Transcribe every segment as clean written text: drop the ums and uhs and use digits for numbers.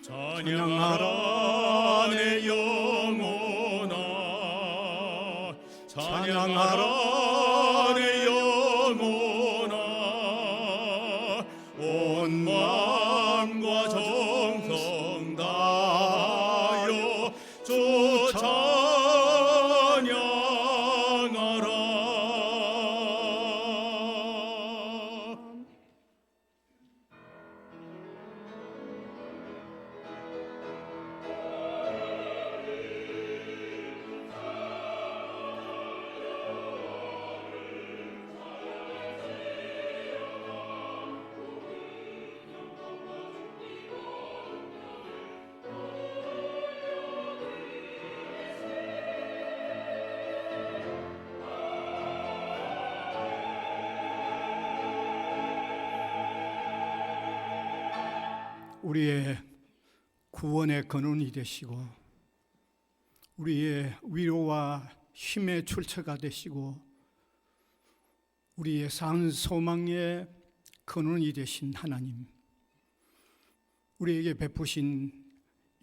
찬양하라 내 영혼아, 찬양하라 내 영혼아, 온 마음과 정성 다하여 주 찬양하라. 우리의 구원의 근원이 되시고 우리의 위로와 힘의 출처가 되시고 우리의 산 소망의 근원이 되신 하나님, 우리에게 베푸신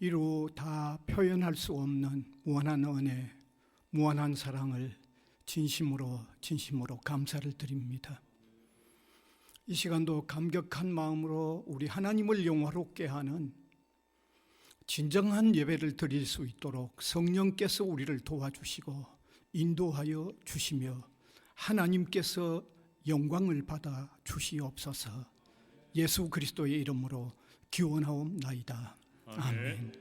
이루 다 표현할 수 없는 무한한 은혜, 무한한 사랑을 진심으로 감사를 드립니다. 이 시간도 감격한 마음으로 우리 하나님을 영화롭게 하는 진정한 예배를 드릴 수 있도록 성령께서 우리를 도와주시고 인도하여 주시며 하나님께서 영광을 받아 주시옵소서. 예수 그리스도의 이름으로 기원하옵나이다. 아멘.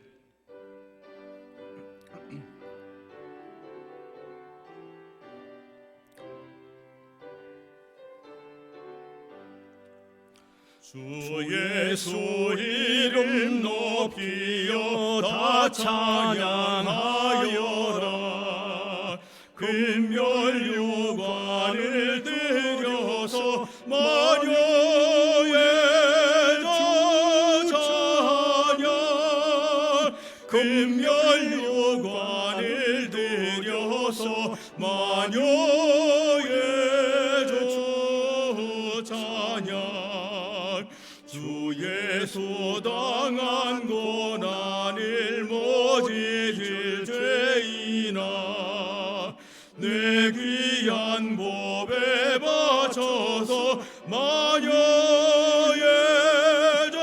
주 예수 이름 높이여 다 찬양하여라. 금멸유관을 들여서 마녀의 저 찬양, 금멸유관을 들여서 마녀의 저 찬양. 주 예수 당한 고난을 모지질 죄이나 내 귀한 법에 바쳐서 마녀의 저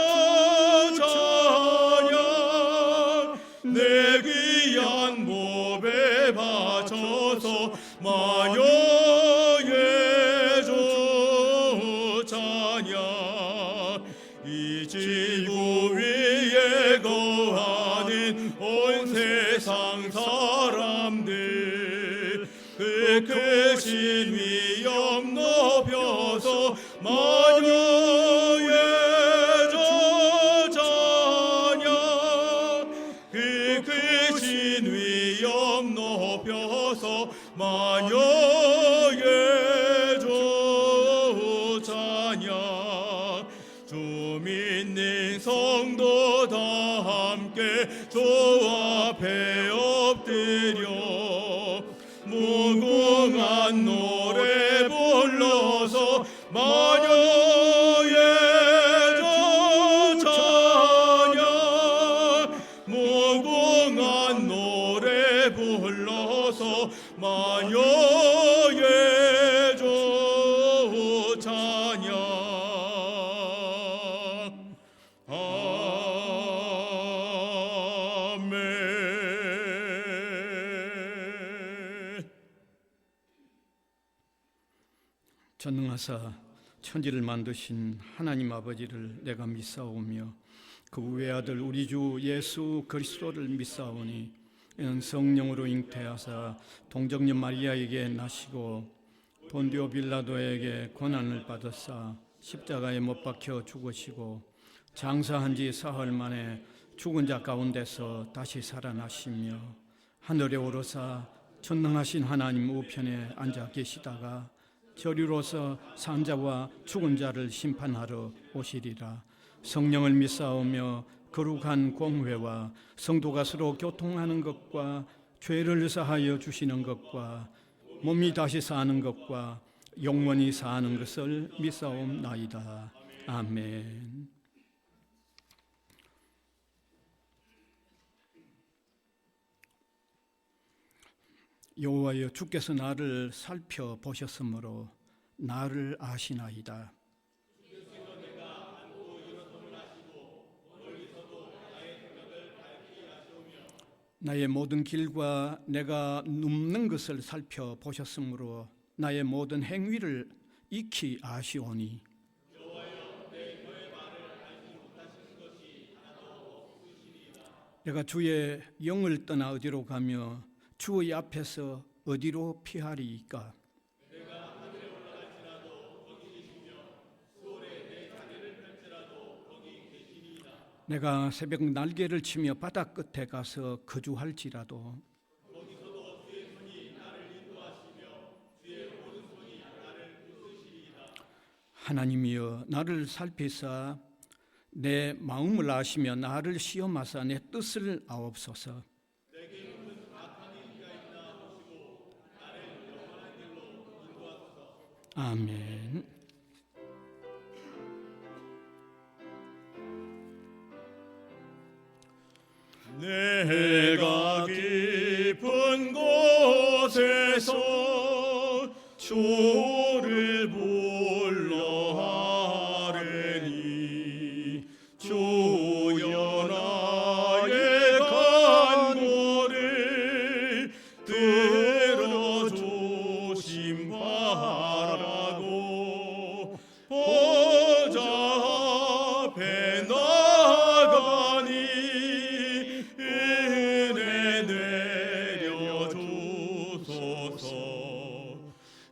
찬양, 내 귀한 법에 바쳐서 마녀의 저 찬양. 이 지구 위에 거하는 온 세상 사람들 그 크신 위엄 높여서 마녀의 저 찬양, 그 크신 위엄 높여서 마녀의 저 찬양. 주 믿는 성도 다 함께 주 앞에 엎드려 무궁한 노래 불러서 마녀의 저 찬양, 무궁한 노래 불러서 마녀의 저 찬양. 전능하사 천지를 만드신 하나님 아버지를 내가 믿사오며 그 외아들 우리 주 예수 그리스도를 믿사오니 이는 성령으로 잉태하사 동정녀 마리아에게 나시고 본디오 빌라도에게 고난을 받으사 십자가에 못 박혀 죽으시고 장사한 지 사흘 만에 죽은 자 가운데서 다시 살아나시며 하늘에 오르사 전능하신 하나님 우편에 앉아 계시다가 저리로서 산자와 죽은 자를 심판하러 오시리라. 성령을 믿사오며 거룩한 공회와 성도가 서로 교통하는 것과 죄를 사하여 주시는 것과 몸이 다시 사는 것과 영원히 사는 것을 믿사옵나이다. 아멘. 여호와여, 주께서 나를 살펴보셨으므로 나를 아시나이다. 나의 모든 길과 내가 눕는 것을 살펴보셨으므로 나의 모든 행위를 익히 아시오니 내가 주의 영을 떠나 어디로 가며 주의 앞에서 어디로 피하리이까? 내가 새벽 날개를 치며 바다 끝에 가서 거주할지라도 하나님이여, 나를 살피사 내 마음을 아시며 나를 시험하사 내 뜻을 아옵소서. 아멘. 내가 깊은 곳에서 주를 불러 하르니 주여 나의 간구를 들어주심 바라고 보좌 앞에 나가니 은혜 내려주소서.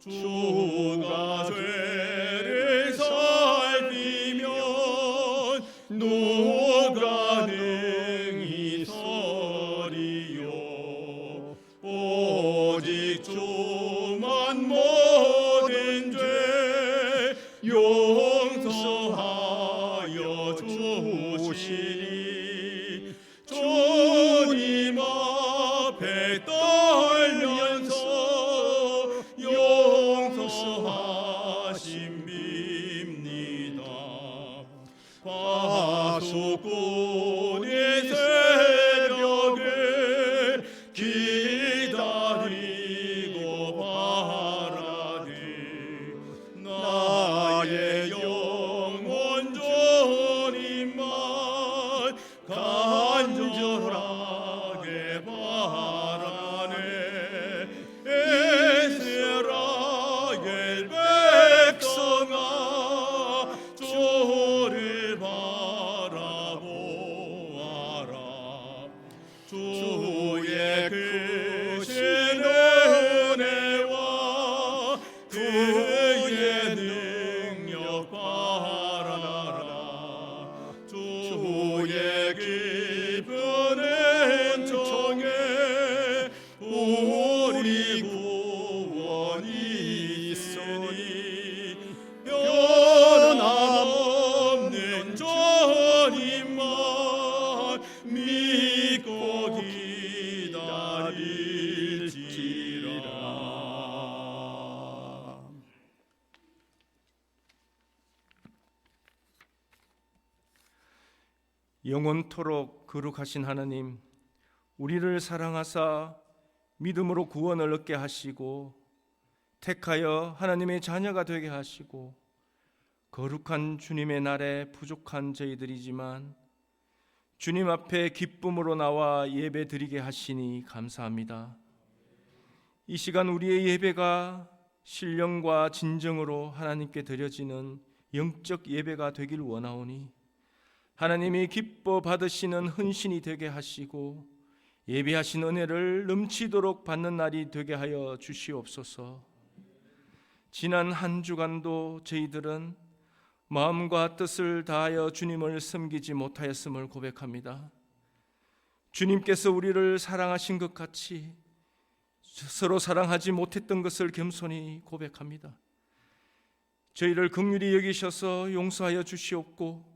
주가 죄를 살피면 누가 능히 서리요. 오직 주만 모든 죄 용서하여 주시니 주님 앞에 떨면서 용서하심 빕니다. 파수꾼의 새벽에 기다리고 바라되 나의 영혼 주님만 간절하게 바라네. 이스라엘 백성아, 주를 바라보아라. 주의 크신 은혜와 그의 능력 바라라. 주의 깊은 은총에 우리 구원이 있으니 변함없는 주님만 믿고 기다릴지라. 영원토록 거룩하신 하나님, 우리를 사랑하사 믿음으로 구원을 얻게 하시고 택하여 하나님의 자녀가 되게 하시고 거룩한 주님의 날에 부족한 저희들이지만 주님 앞에 기쁨으로 나와 예배 드리게 하시니 감사합니다. 이 시간 우리의 예배가 신령과 진정으로 하나님께 드려지는 영적 예배가 되길 원하오니 하나님이 기뻐 받으시는 헌신이 되게 하시고 예배하신 은혜를 넘치도록 받는 날이 되게 하여 주시옵소서. 지난 한 주간도 저희들은 마음과 뜻을 다하여 주님을 섬기지 못하였음을 고백합니다. 주님께서 우리를 사랑하신 것 같이 서로 사랑하지 못했던 것을 겸손히 고백합니다. 저희를 긍휼히 여기셔서 용서하여 주시옵고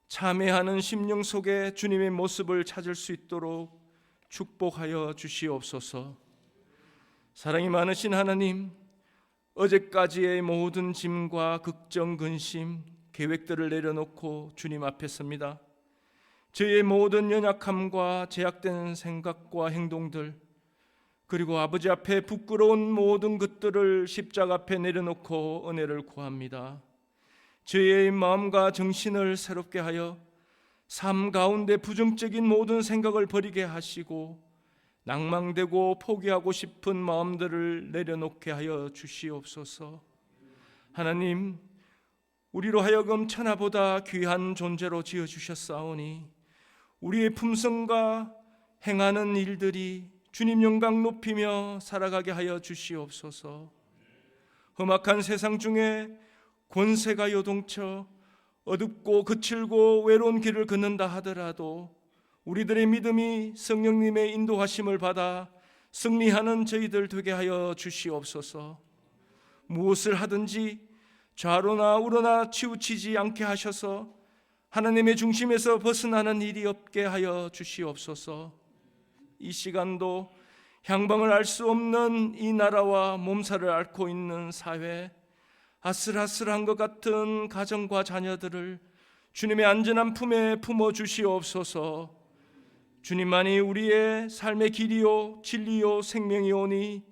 참회하는 심령 속에 주님의 모습을 찾을 수 있도록 축복하여 주시옵소서. 사랑이 많으신 하나님, 어제까지의 모든 짐과 걱정, 근심, 계획들을 내려놓고 주님 앞에 섭니다. 저희의 모든 연약함과 제약된 생각과 행동들, 그리고 아버지 앞에 부끄러운 모든 것들을 십자가 앞에 내려놓고 은혜를 구합니다. 저희의 마음과 정신을 새롭게 하여 삶 가운데 부정적인 모든 생각을 버리게 하시고 낭망되고 포기하고 싶은 마음들을 내려놓게 하여 주시옵소서. 하나님, 우리로 하여금 천하보다 귀한 존재로 지어주셨사오니 우리의 품성과 행하는 일들이 주님 영광 높이며 살아가게 하여 주시옵소서. 험악한 세상 중에 권세가 요동쳐 어둡고 거칠고 외로운 길을 걷는다 하더라도 우리들의 믿음이 성령님의 인도하심을 받아 승리하는 저희들 되게 하여 주시옵소서. 무엇을 하든지 좌로나 우로나 치우치지 않게 하셔서 하나님의 중심에서 벗어나는 일이 없게 하여 주시옵소서. 이 시간도 향방을 알 수 없는 이 나라와 몸살을 앓고 있는 사회, 아슬아슬한 것 같은 가정과 자녀들을 주님의 안전한 품에 품어 주시옵소서. 주님만이 우리의 삶의 길이요 진리요 생명이오니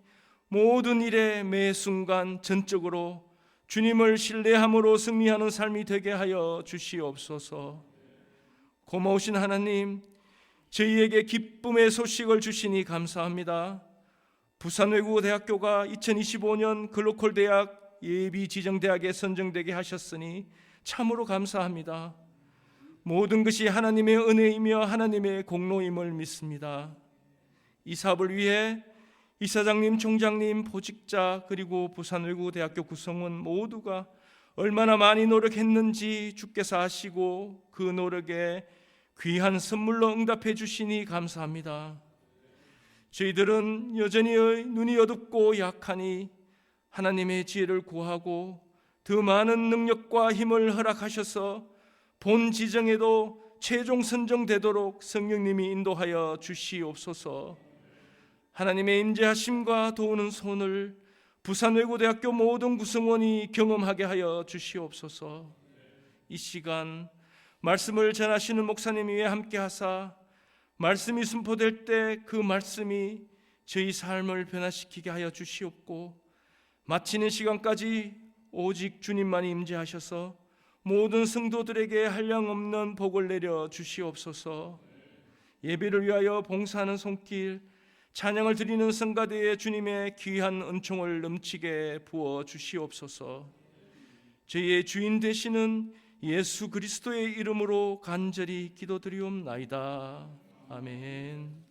모든 일에 매 순간 전적으로 주님을 신뢰함으로 승리하는 삶이 되게 하여 주시옵소서. 고마우신 하나님, 저희에게 기쁨의 소식을 주시니 감사합니다. 부산외국어대학교가 2025년 글로컬 대학 예비 지정대학에 선정되게 하셨으니 참으로 감사합니다. 모든 것이 하나님의 은혜이며 하나님의 공로임을 믿습니다. 이 사업을 위해 이사장님, 총장님, 보직자 그리고 부산외국어대학교 구성원 모두가 얼마나 많이 노력했는지 주께서 아시고 그 노력에 귀한 선물로 응답해 주시니 감사합니다. 저희들은 여전히 눈이 어둡고 약하니 하나님의 지혜를 구하고 더 많은 능력과 힘을 허락하셔서 본 지정에도 최종 선정되도록 성령님이 인도하여 주시옵소서. 하나님의 임재하심과 도우는 손을 부산외고대학교 모든 구성원이 경험하게 하여 주시옵소서. 이 시간 말씀을 전하시는 목사님 위에 함께 하사 말씀이 선포될 때 그 말씀이 저희 삶을 변화시키게 하여 주시옵고 마치는 시간까지 오직 주님만이 임재하셔서 모든 성도들에게 한량없는 복을 내려 주시옵소서. 예배를 위하여 봉사하는 손길, 찬양을 드리는 성가대에 주님의 귀한 은총을 넘치게 부어 주시옵소서. 저희의 주인 되시는 예수 그리스도의 이름으로 간절히 기도드리옵나이다. 아멘.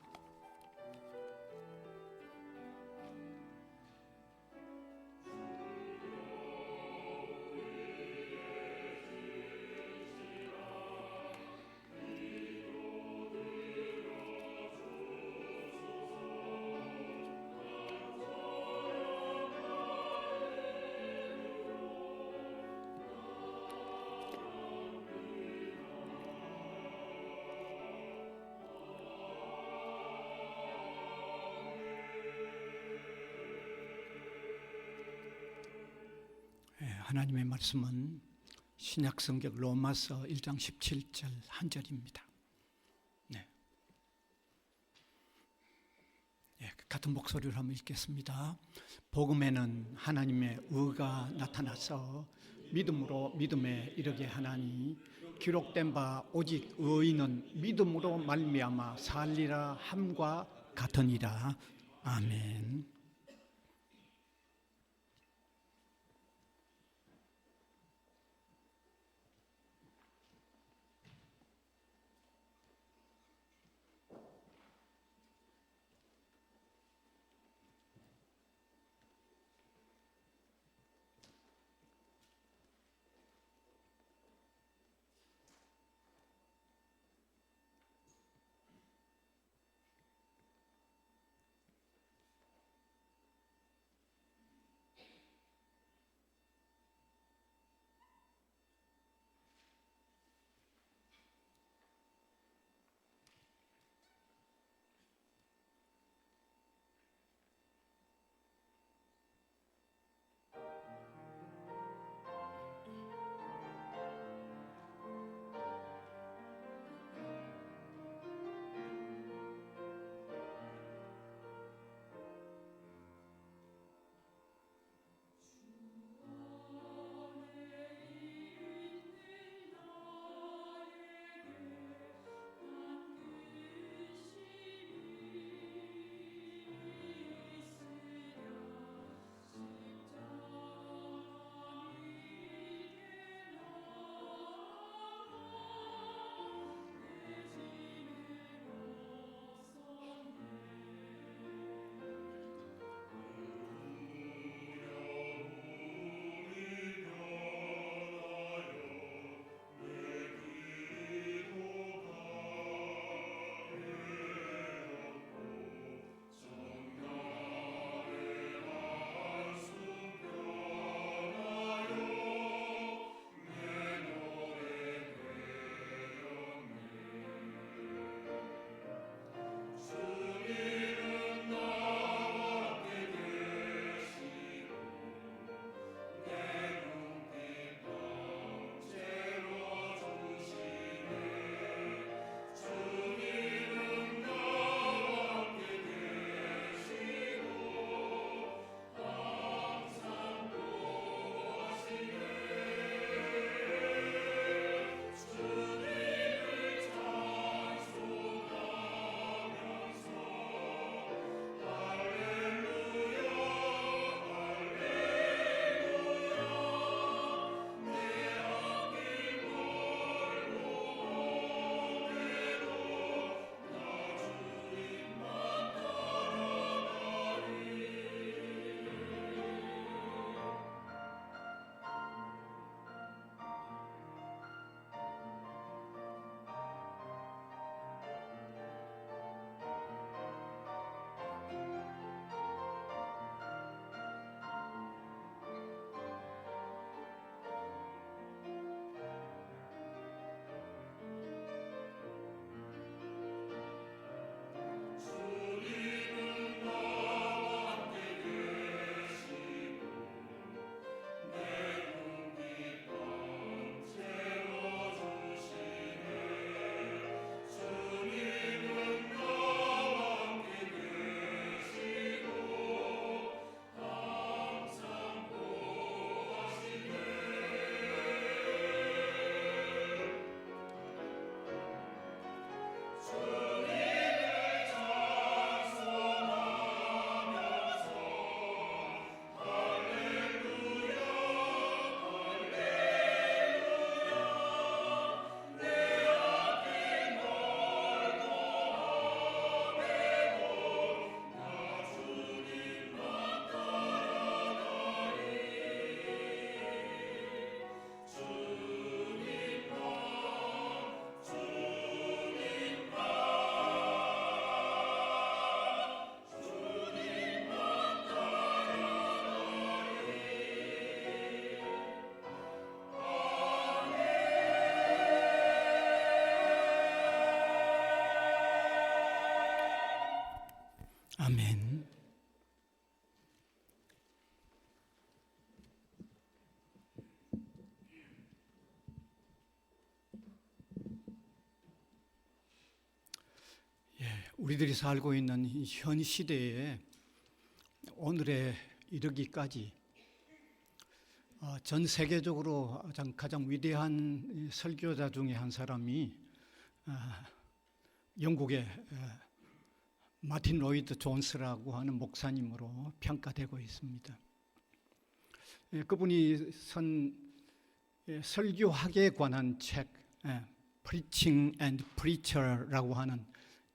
하나님의 말씀은 신약성경 로마서 1장 17절 한 절입니다. 같은 목소리로 한번 읽겠습니다. 복음에는 하나님의 의가 나타나서 믿음으로 믿음에 이르게 하나니 기록된 바 오직 의인은 믿음으로 말미암아 살리라 함과 같으니라. 아멘. 아멘. 우리들이 살고 있는 이 현 시대에 오늘에 이르기까지 전 세계적으로 가장 위대한 설교자 중에 한 사람이 영국의 마틴 로이드 존스라고 하는 목사님으로 평가되고 있습니다. 그분이 쓴 설교학에 관한 책 Preaching and Preacher라고 하는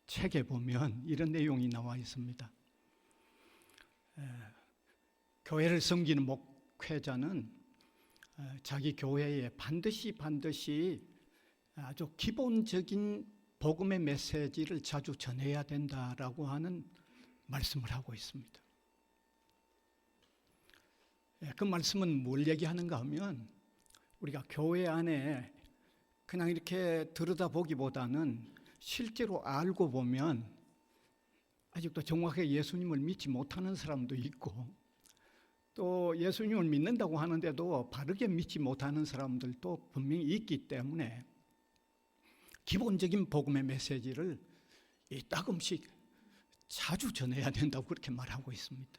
책에 보면 이런 내용이 나와 있습니다. 교회를 섬기는 목회자는 자기 교회에 반드시 아주 기본적인 복음의 메시지를 자주 전해야 된다라고 하는 말씀을 하고 있습니다. 그 말씀은 뭘 얘기하는가 하면 우리가 교회 안에 그냥 이렇게 들여다보기보다는 실제로 알고 보면 아직도 정확하게 예수님을 믿지 못하는 사람도 있고 또 예수님을 믿는다고 하는데도 바르게 믿지 못하는 사람들도 분명히 있기 때문에 기본적인 복음의 메시지를 따끔씩 자주 전해야 된다고 그렇게 말하고 있습니다.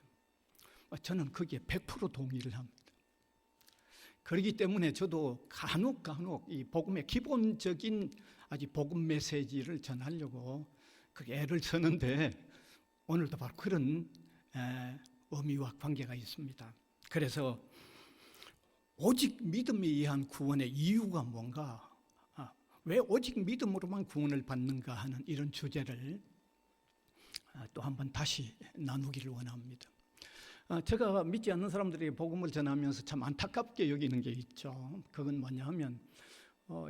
저는 거기에 100% 동의를 합니다. 그렇기 때문에 저도 간혹 이 복음의 기본적인 아주 복음 메시지를 전하려고 그렇게 애를 쓰는데 오늘도 바로 그런 의미와 관계가 있습니다. 그래서 오직 믿음에 의한 구원의 이유가 뭔가, 왜 오직 믿음으로만 구원을 받는가 하는 이런 주제를 또 한번 다시 나누기를 원합니다. 제가 믿지 않는 사람들이 복음을 전하면서 참 안타깝게 여기는 게 있죠. 그건 뭐냐 하면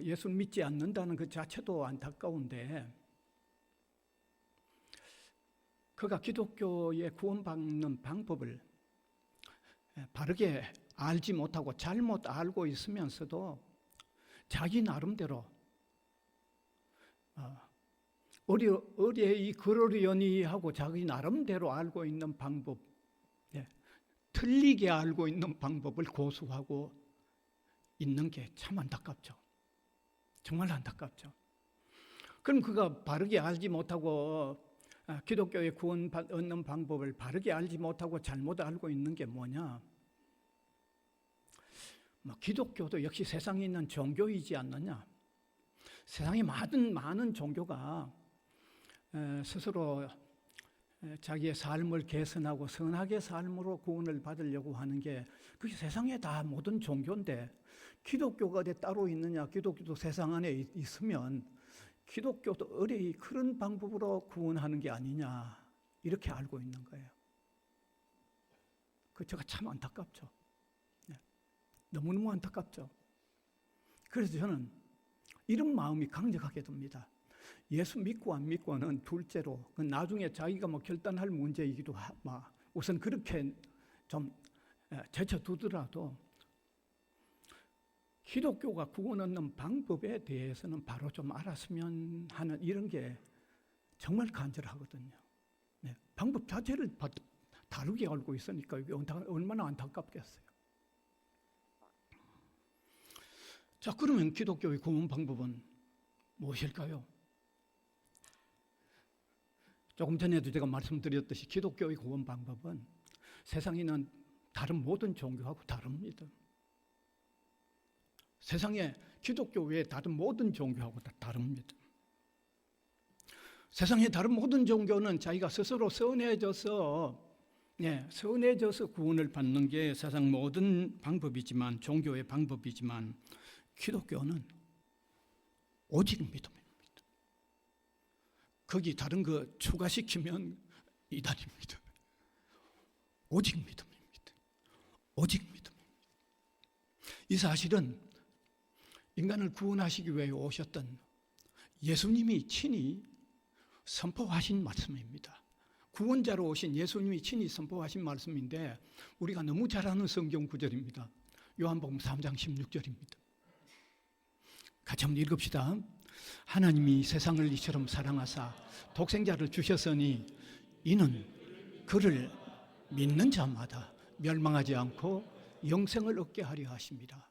예수를 믿지 않는다는 그 자체도 안타까운데 그가 기독교의 구원받는 방법을 바르게 알지 못하고 잘못 알고 있으면서도 자기 나름대로 어리이 그러려니 하고 자기 나름대로 알고 있는 방법, 틀리게 알고 있는 방법을 고수하고 있는 게 참 안타깝죠. 정말 안타깝죠. 그럼 그가 바르게 알지 못하고 기독교의 구원 얻는 방법을 바르게 알지 못하고 잘못 알고 있는 게 뭐냐? 기독교도 역시 세상에 있는 종교이지 않느냐? 세상에 많은 종교가 스스로 자기의 삶을 개선하고 선하게 삶으로 구원을 받으려고 하는 게 그게 세상에 다 모든 종교인데 기독교가 따로 있느냐? 기독교도 세상 안에 있으면 기독교도 어레이 그런 방법으로 구원하는 게 아니냐 이렇게 알고 있는 거예요. 그 제가 참 안타깝죠. 너무너무 안타깝죠. 그래서 저는 이런 마음이 강력하게 듭니다. 예수 믿고 안 믿고는 둘째로 나중에 자기가 결단할 문제이기도 하고 우선 그렇게 좀 제쳐두더라도 기독교가 구원 얻는 방법에 대해서는 바로 좀 알았으면 하는 이런 게 정말 간절하거든요. 방법 자체를 다르게 알고 있으니까 이게 얼마나 안타깝겠어요. 자, 그러면 기독교의 구원 방법은 무엇일까요? 조금 전에도 제가 말씀드렸듯이 기독교의 구원 방법은 세상에 있는 다른 모든 종교하고 다릅니다. 세상에 기독교 외에 다른 모든 종교하고 다 다릅니다. 세상의 다른 모든 종교는 자기가 스스로 선해져서 구원을 받는 게 세상 모든 방법이지만 종교의 방법이지만 기독교는 오직 믿음입니다. 거기 다른 거 추가시키면 이단입니다. 오직 믿음입니다. 오직 믿음입니다. 이 사실은 인간을 구원하시기 위해 오셨던 예수님이 친히 선포하신 말씀입니다. 구원자로 오신 예수님이 친히 선포하신 말씀인데 우리가 너무 잘 아는 성경 구절입니다. 요한복음 3장 16절입니다. 같이 한번 읽읍시다. 하나님이 세상을 이처럼 사랑하사 독생자를 주셨으니 이는 그를 믿는 자마다 멸망하지 않고 영생을 얻게 하려 하십니다.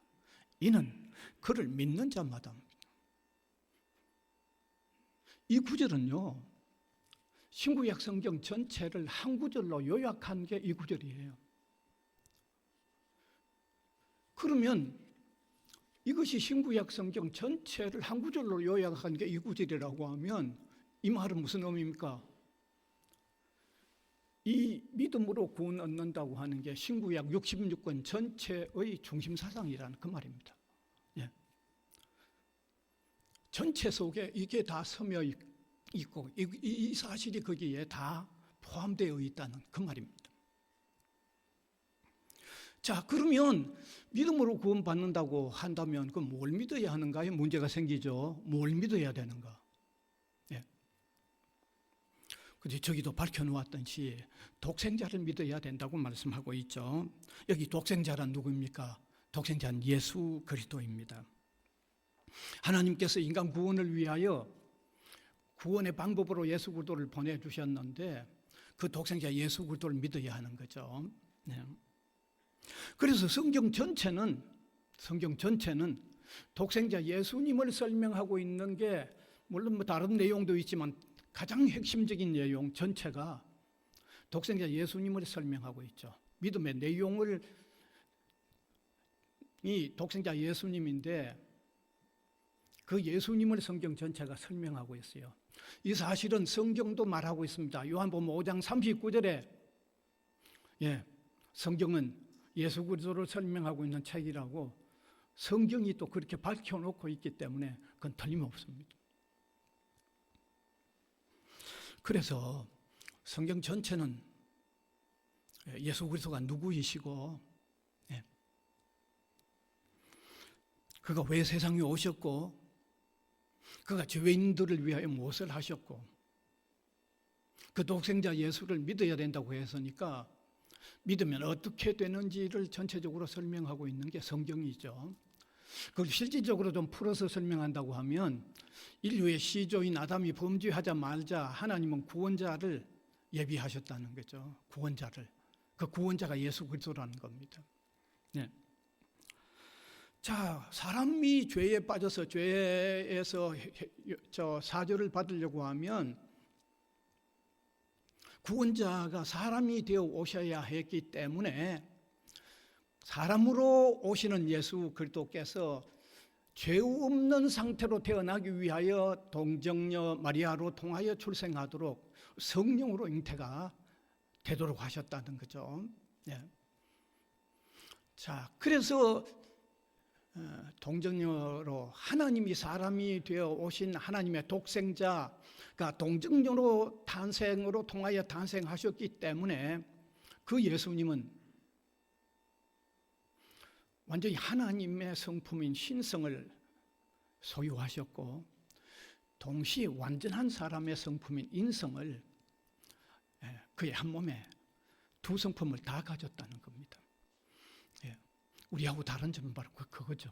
이는 그를 믿는 자마다. 이 구절은요, 신구약 성경 전체를 한 구절로 요약한 게 이 구절이에요. 그러면 이것이 신구약 성경 전체를 한 구절로 요약한 게 이 구절이라고 하면 이 말은 무슨 의미입니까? 이 믿음으로 구원 얻는다고 하는 게 신구약 66권 전체의 중심 사상이라는 그 말입니다. 예. 전체 속에 이게 다 스며 있고 이 사실이 거기에 다 포함되어 있다는 그 말입니다. 자, 그러면 믿음으로 구원받는다고 한다면 그 뭘 믿어야 하는가에 문제가 생기죠. 뭘 믿어야 되는가? 예. 근데 저기도 밝혀놓았듯이 독생자를 믿어야 된다고 말씀하고 있죠. 여기 독생자란 누구입니까? 독생자는 예수 그리스도입니다. 하나님께서 인간 구원을 위하여 구원의 방법으로 예수 그리스도를 보내주셨는데 그 독생자 예수 그리스도를 믿어야 하는 거죠. 네. 그래서 성경 전체는 독생자 예수님을 설명하고 있는 게 물론 뭐 다른 내용도 있지만 가장 핵심적인 내용 전체가 독생자 예수님을 설명하고 있죠. 믿음의 내용을 이 독생자 예수님인데 그 예수님을 성경 전체가 설명하고 있어요. 이 사실은 성경도 말하고 있습니다. 요한복음 5장 39절에 성경은 예수 그리스도를 설명하고 있는 책이라고 성경이 또 그렇게 밝혀놓고 있기 때문에 그건 틀림없습니다. 그래서 성경 전체는 예수 그리스도가 누구이시고 그가 왜 세상에 오셨고 그가 죄인들을 위하여 무엇을 하셨고 그 독생자 예수를 믿어야 된다고 했으니까 믿으면 어떻게 되는지를 전체적으로 설명하고 있는 게 성경이죠. 그걸 실질적으로 좀 풀어서 설명한다고 하면 인류의 시조인 아담이 범죄하자 말자 하나님은 구원자를 예비하셨다는 거죠. 구원자를. 그 구원자가 예수 그리스도라는 겁니다. 네. 자, 사람이 죄에 빠져서 죄에서 사죄를 받으려고 하면 구원자가 사람이 되어 오셔야 했기 때문에 사람으로 오시는 예수 그리스도께서 죄 없는 상태로 태어나기 위하여 동정녀 마리아로 통하여 출생하도록 성령으로 잉태가 되도록 하셨다는 거죠. 네. 자, 그래서 동정녀로 하나님이 사람이 되어 오신 하나님의 독생자가 동정녀로 탄생으로 통하여 탄생하셨기 때문에 그 예수님은 완전히 하나님의 성품인 신성을 소유하셨고 동시에 완전한 사람의 성품인 인성을 그의 한 몸에 두 성품을 다 가졌다는 겁니다. 우리하고 다른 점은 바로 그거죠.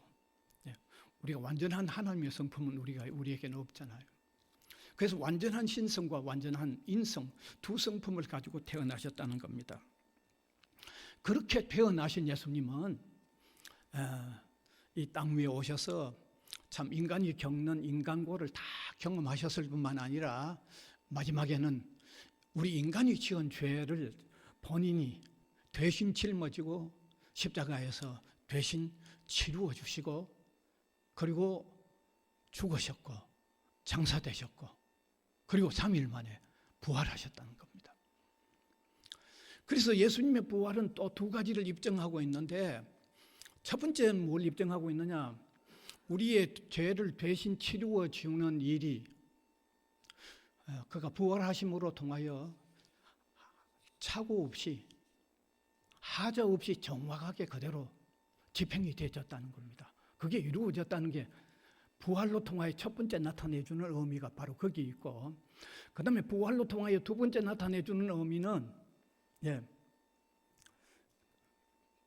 우리가 완전한 하나님의 성품은 우리에게는 없잖아요. 그래서 완전한 신성과 완전한 인성 두 성품을 가지고 태어나셨다는 겁니다. 그렇게 태어나신 예수님은 이 땅 위에 오셔서 참 인간이 겪는 인간고를 다 경험하셨을 뿐만 아니라 마지막에는 우리 인간이 지은 죄를 본인이 대신 짊어지고 십자가에서 대신 치루어 주시고 그리고 죽으셨고 장사되셨고 그리고 3일 만에 부활하셨다는 겁니다. 그래서 예수님의 부활은 또 두 가지를 입증하고 있는데 첫 번째는 뭘 입증하고 있느냐? 우리의 죄를 대신 치루어 주는 일이 그가 부활하심으로 통하여 착오 없이 하자 없이 정확하게 그대로 집행이 되어졌다는 겁니다. 그게 이루어졌다는 게 부활로 통하여 첫 번째 나타내주는 의미가 바로 거기 있고 그 다음에 부활로 통하여 두 번째 나타내주는 의미는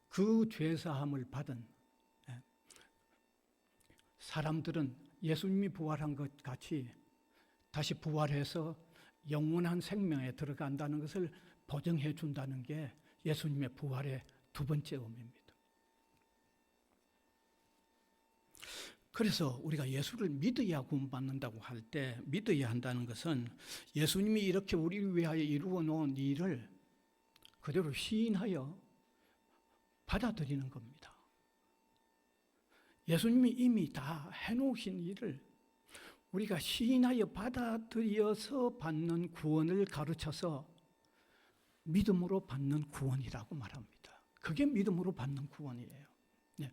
그 죄사함을 받은 사람들은 예수님이 부활한 것 같이 다시 부활해서 영원한 생명에 들어간다는 것을 보증해 준다는 게 예수님의 부활의 두 번째 의미입니다. 그래서 우리가 예수를 믿어야 구원받는다고 할 때 믿어야 한다는 것은 예수님이 이렇게 우리를 위하여 이루어 놓은 일을 그대로 시인하여 받아들이는 겁니다. 예수님이 이미 다 해놓으신 일을 우리가 시인하여 받아들여서 받는 구원을 가르쳐서 믿음으로 받는 구원이라고 말합니다. 그게 믿음으로 받는 구원이에요. 네.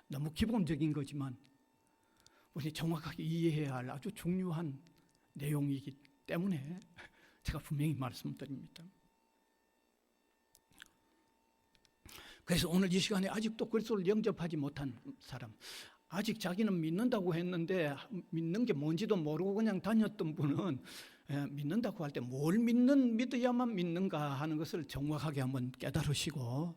너무 기본적인 거지만 우리 정확하게 이해해야 할 아주 중요한 내용이기 때문에 제가 분명히 말씀드립니다. 그래서 오늘 이 시간에 아직도 그리스도를 영접하지 못한 사람, 아직 자기는 믿는다고 했는데 믿는 게 뭔지도 모르고 그냥 다녔던 분은 믿는다고 할 때 뭘 믿어야만 믿는가 하는 것을 정확하게 한번 깨달으시고,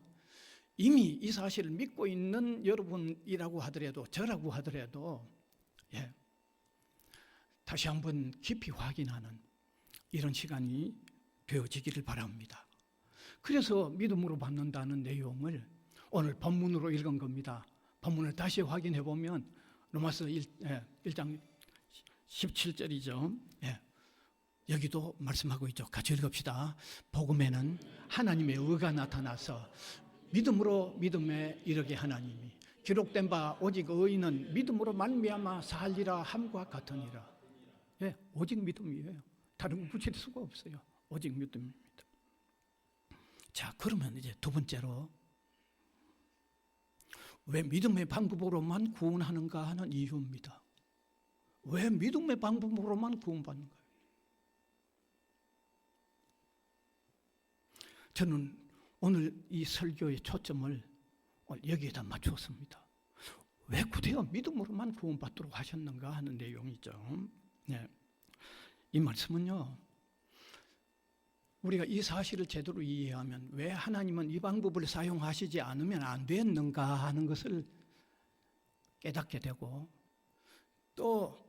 이미 이 사실을 믿고 있는 여러분이라고 하더라도 저라고 하더라도 다시 한번 깊이 확인하는 이런 시간이 되어지기를 바랍니다. 그래서 믿음으로 받는다는 내용을 오늘 본문으로 읽은 겁니다. 본문을 다시 확인해 보면 로마서 1장 17절이죠. 여기도 말씀하고 있죠. 같이 읽읍시다. 복음에는 하나님의 의가 나타나서 믿음으로 믿음에 이르게 하나님이 기록된 바 오직 의인은 믿음으로 말미암아 살리라 함과 같으니라. 오직 믿음이에요. 다른 거 붙일 수가 없어요. 오직 믿음입니다. 자, 그러면 이제 두 번째로 왜 믿음의 방법으로만 구원하는가 하는 이유입니다. 왜 믿음의 방법으로만 구원받는가? 저는 오늘 이 설교의 초점을 여기에다 맞추었습니다. 왜 구태여 믿음으로만 구원받도록 하셨는가 하는 내용이죠. 이 말씀은요, 우리가 이 사실을 제대로 이해하면 왜 하나님은 이 방법을 사용하시지 않으면 안 됐는가 하는 것을 깨닫게 되고, 또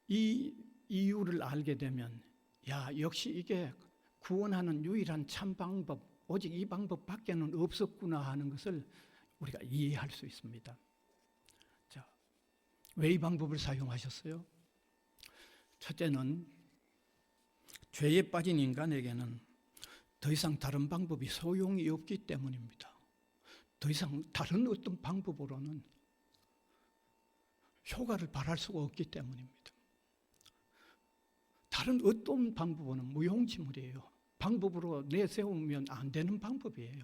이 이유를 알게 되면 역시 이게 구원하는 유일한 참 방법, 오직 이 방법밖에는 없었구나 하는 것을 우리가 이해할 수 있습니다. 자, 왜 이 방법을 사용하셨어요? 첫째는 죄에 빠진 인간에게는 더 이상 다른 방법이 소용이 없기 때문입니다. 더 이상 다른 어떤 방법으로는 효과를 발할 수가 없기 때문입니다. 다른 어떤 방법은 무용지물이에요. 방법으로 내세우면 안 되는 방법이에요.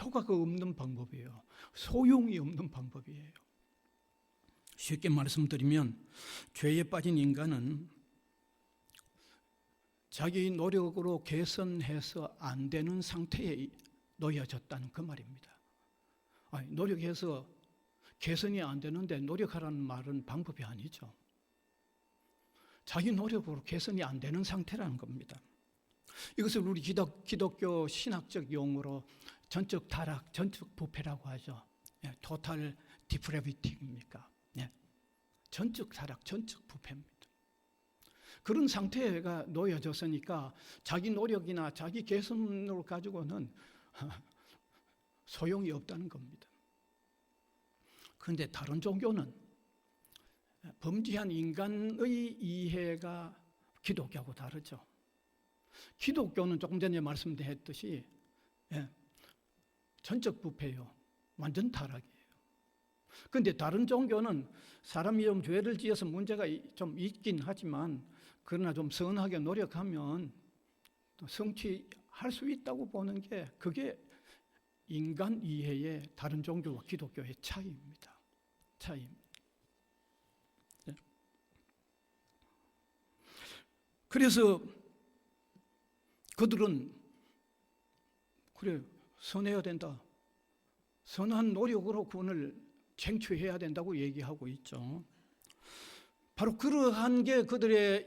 효과가 없는 방법이에요. 소용이 없는 방법이에요. 쉽게 말씀드리면 죄에 빠진 인간은 자기 노력으로 개선해서 안 되는 상태에 놓여졌다는 그 말입니다. 노력해서 개선이 안 되는데 노력하라는 말은 방법이 아니죠. 자기 노력으로 개선이 안 되는 상태라는 겁니다. 이것을 우리 기독교 신학적 용어로 전적 타락, 전적 부패라고 하죠. 토탈 디프레비티입니까? 전적 타락, 전적 부패입니다. 그런 상태가 놓여졌으니까 자기 노력이나 자기 개선으로 가지고는 소용이 없다는 겁니다. 그런데 다른 종교는 범죄한 인간의 이해가 기독교하고 다르죠. 기독교는 조금 전에 말씀드렸듯이 전적 부패예요. 완전 타락이에요. 그런데 다른 종교는 사람이 좀 죄를 지어서 문제가 좀 있긴 하지만 그러나 좀 선하게 노력하면 또 성취할 수 있다고 보는 게 그게 인간 이해의 다른 종교와 기독교의 차이입니다. 그래서 그들은 그래 선해야 된다. 선한 노력으로 구원을 쟁취해야 된다고 얘기하고 있죠. 바로 그러한 게 그들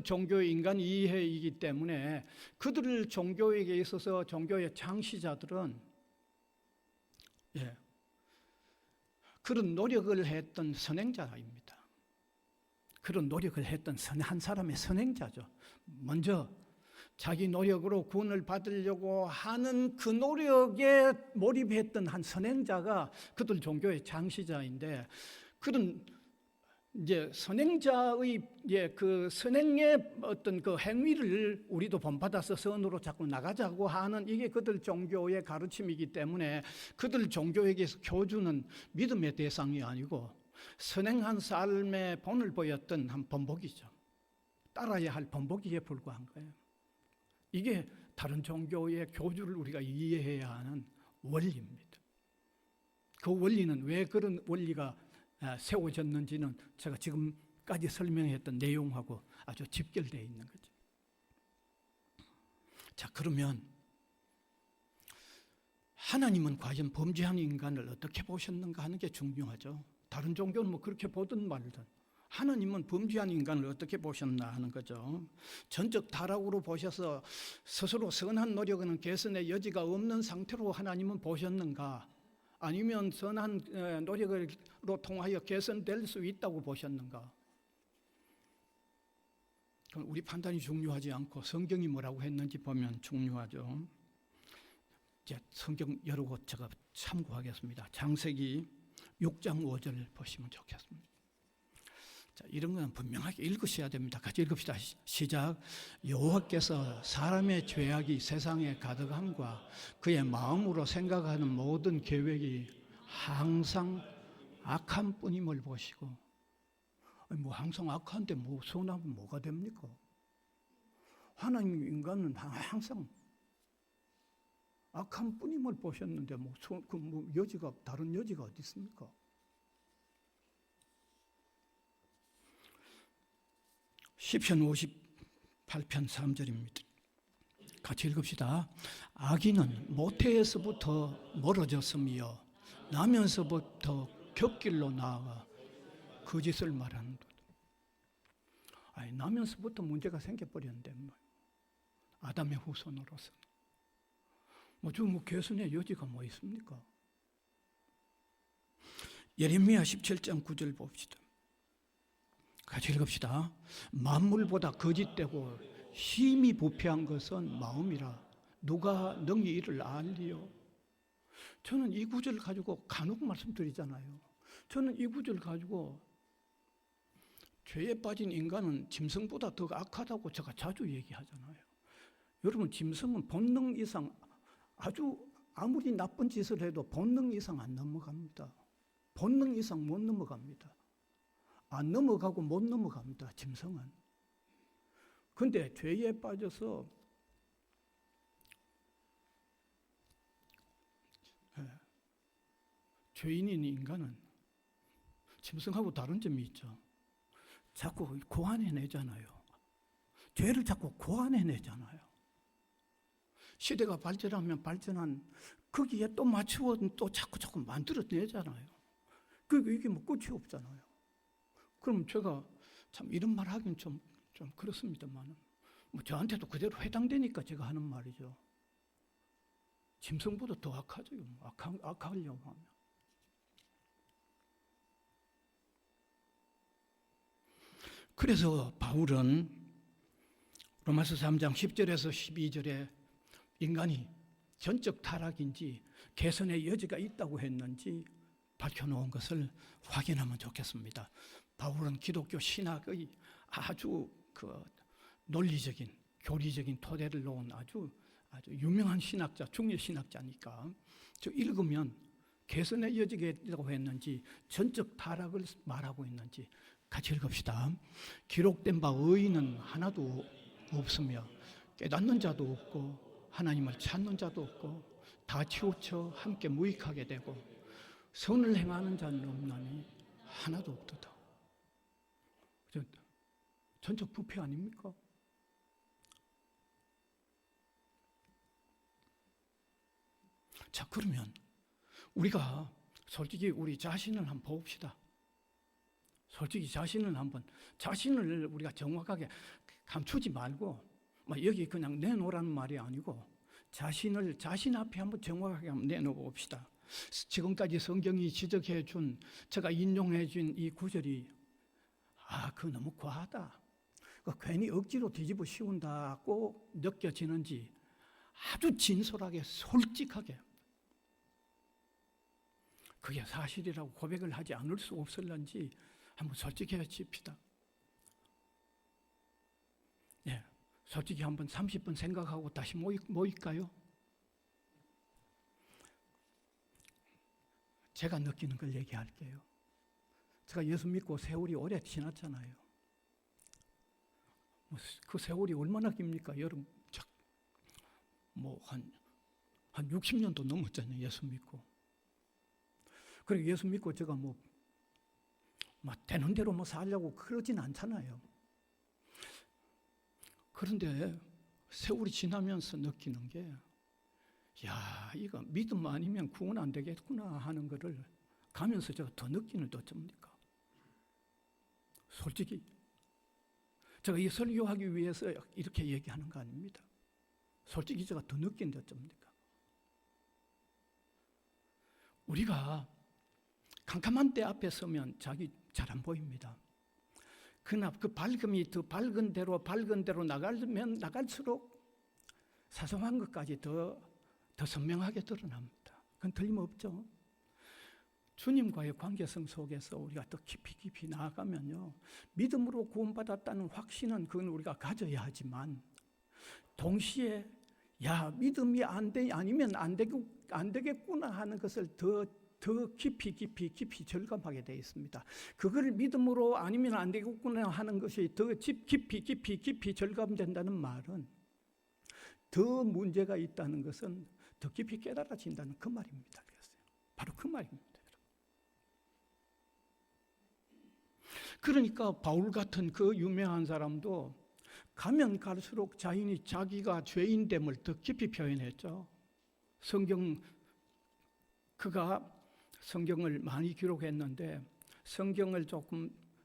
종교의 인간 이해이기 때문에 그들 종교에게 있어서 종교의 창시자들은 그런 노력을 했던 선행자입니다. 그런 노력을 했던 한 사람의 선행자죠. 먼저 자기 노력으로 구원을 받으려고 하는 그 노력에 몰입했던 한 선행자가 그들 종교의 창시자인데, 그런 이제 선행자의 그 선행의 어떤 그 행위를 우리도 본받아서 선으로 자꾸 나가자고 하는, 이게 그들 종교의 가르침이기 때문에 그들 종교에게서 교주는 믿음의 대상이 아니고 선행한 삶의 본을 보였던 한 본보기죠. 따라야 할 본보기에 불과한 거예요. 이게 다른 종교의 교주를 우리가 이해해야 하는 원리입니다. 그 원리는, 왜 그런 원리가 세워졌는지는 제가 지금까지 설명했던 내용하고 아주 직결되어 있는 거죠. 자, 그러면 하나님은 과연 범죄한 인간을 어떻게 보셨는가 하는 게 중요하죠. 다른 종교는 뭐 그렇게 보든 말든 하나님은 범죄한 인간을 어떻게 보셨나 하는 거죠. 전적 타락으로 보셔서 스스로 선한 노력은 개선의 여지가 없는 상태로 하나님은 보셨는가, 아니면 선한 노력으로 통하여 개선될 수 있다고 보셨는가? 우리 판단이 중요하지 않고 성경이 뭐라고 했는지 보면 중요하죠. 이제 성경 여러 곳 제가 참고하겠습니다. 창세기 6장 5절 보시면 좋겠습니다. 자, 이런 건 분명하게 읽으셔야 됩니다. 같이 읽읍시다. 시작. 여호와께서 사람의 죄악이 세상에 가득함과 그의 마음으로 생각하는 모든 계획이 항상 악한 뿐임을 보시고. 뭐 항상 악한데 뭐 선하면 뭐가 됩니까? 하나님 인간은 항상 악한 뿐임을 보셨는데 뭐 여지가, 다른 여지가 어디 있습니까? 시편 58편 3절입니다. 같이 읽읍시다. 악인은 모태에서부터 멀어졌으며 나면서부터 곁길로 나아가 거짓을 말하는도다. 아니, 나면서부터 문제가 생겨버렸는데 뭐. 아담의 후손으로서 뭐 개선의 여지가 뭐 있습니까? 예레미야 17장 9절 봅시다. 같이 읽읍시다. 만물보다 거짓되고 힘이 부패한 것은 마음이라 누가 능히 이를 알리요. 저는 이 구절 가지고 간혹 말씀드리잖아요. 저는 이 구절 가지고 죄에 빠진 인간은 짐승보다 더 악하다고 제가 자주 얘기하잖아요. 여러분, 짐승은 본능 이상, 아무리 나쁜 짓을 해도 본능 이상 안 넘어갑니다. 본능 이상 못 넘어갑니다. 안 넘어가고 못 넘어갑니다, 짐승은. 근데 죄에 빠져서 죄인인 인간은 짐승하고 다른 점이 있죠. 자꾸 고안해내잖아요. 죄를 자꾸 고안해내잖아요. 시대가 발전하면 발전한 거기에 또 맞추어 또 자꾸 만들어내잖아요. 이게 뭐 끝이 없잖아요. 그럼 제가 참 이런 말 하긴 좀 그렇습니다만, 뭐 저한테도 그대로 해당되니까 제가 하는 말이죠. 짐승보다 더 악하죠. 악하려고 하면. 그래서 바울은 로마서 3장 10절에서 12절에 인간이 전적 타락인지 개선의 여지가 있다고 했는지 밝혀놓은 것을 확인하면 좋겠습니다. 바울은 기독교 신학의 아주 논리적인, 교리적인 토대를 놓은 아주 유명한 신학자, 중요 신학자니까 저 읽으면 개선의 여지가 있다고 했는지 전적 타락을 말하고 있는지 같이 읽읍시다. 기록된 바 의인은 하나도 없으며 깨닫는 자도 없고 하나님을 찾는 자도 없고 다 치우쳐 함께 무익하게 되고 선을 행하는 자는 없나니 하나도 없도다. 전적 부패 아닙니까? 자, 그러면 우리가 솔직히 우리 자신을 한번 봅시다. 솔직히 자신을 우리가 정확하게 감추지 말고, 여기 그냥 내놓으라는 말이 아니고 자신 앞에 한번 정확하게 한번 내놓읍시다. 지금까지 성경이 지적해 준, 제가 인용해 준 이 구절이 그거 너무 과하다. 괜히 억지로 뒤집어 씌운다고 느껴지는지 아주 진솔하게 솔직하게 그게 사실이라고 고백을 하지 않을 수 없을런지 한번 솔직해집시다. 예, 솔직히 한번 30분 생각하고 다시 모일까요? 제가 느끼는 걸 얘기할게요. 제가 예수 믿고 세월이 오래 지났잖아요. 그 세월이 얼마나 깁니까? 여러분, 한 60년도 넘었잖아요. 예수 믿고. 그리고 예수 믿고 제가 되는 대로 살려고 그러진 않잖아요. 그런데 세월이 지나면서 느끼는 게, 이거 믿음 아니면 구원 안 되겠구나 하는 거를 가면서 제가 더 느끼는 게 어쩝니까? 솔직히 제가 이 설교하기 위해서 이렇게 얘기하는 거 아닙니다. 솔직히 제가 더 느낀 게 어쩝니까? 우리가 캄캄한 때 앞에 서면 자기 잘 안 보입니다. 그러나 그 밝음이 더 밝은 대로 나가면 나갈수록 사소한 것까지 더 선명하게 드러납니다. 그건 틀림없죠. 주님과의 관계성 속에서 우리가 더 깊이 나아가면요, 믿음으로 구원받았다는 확신은 그건 우리가 가져야 하지만, 동시에 믿음이 아니면 안 되겠구나 하는 것을 더 깊이 절감하게 되어 있습니다. 그걸 믿음으로 아니면 안 되겠구나 하는 것이 더 깊이 절감된다는 말은 더 문제가 있다는 것은 더 깊이 깨달아진다는 그 말입니다. 바로 그 말입니다. 그러니까 바울 같은 그 유명한 사람도 가면 갈수록 자기가 죄인됨을 더 깊이 표현했죠. 그가 성경을 많이 기록했는데,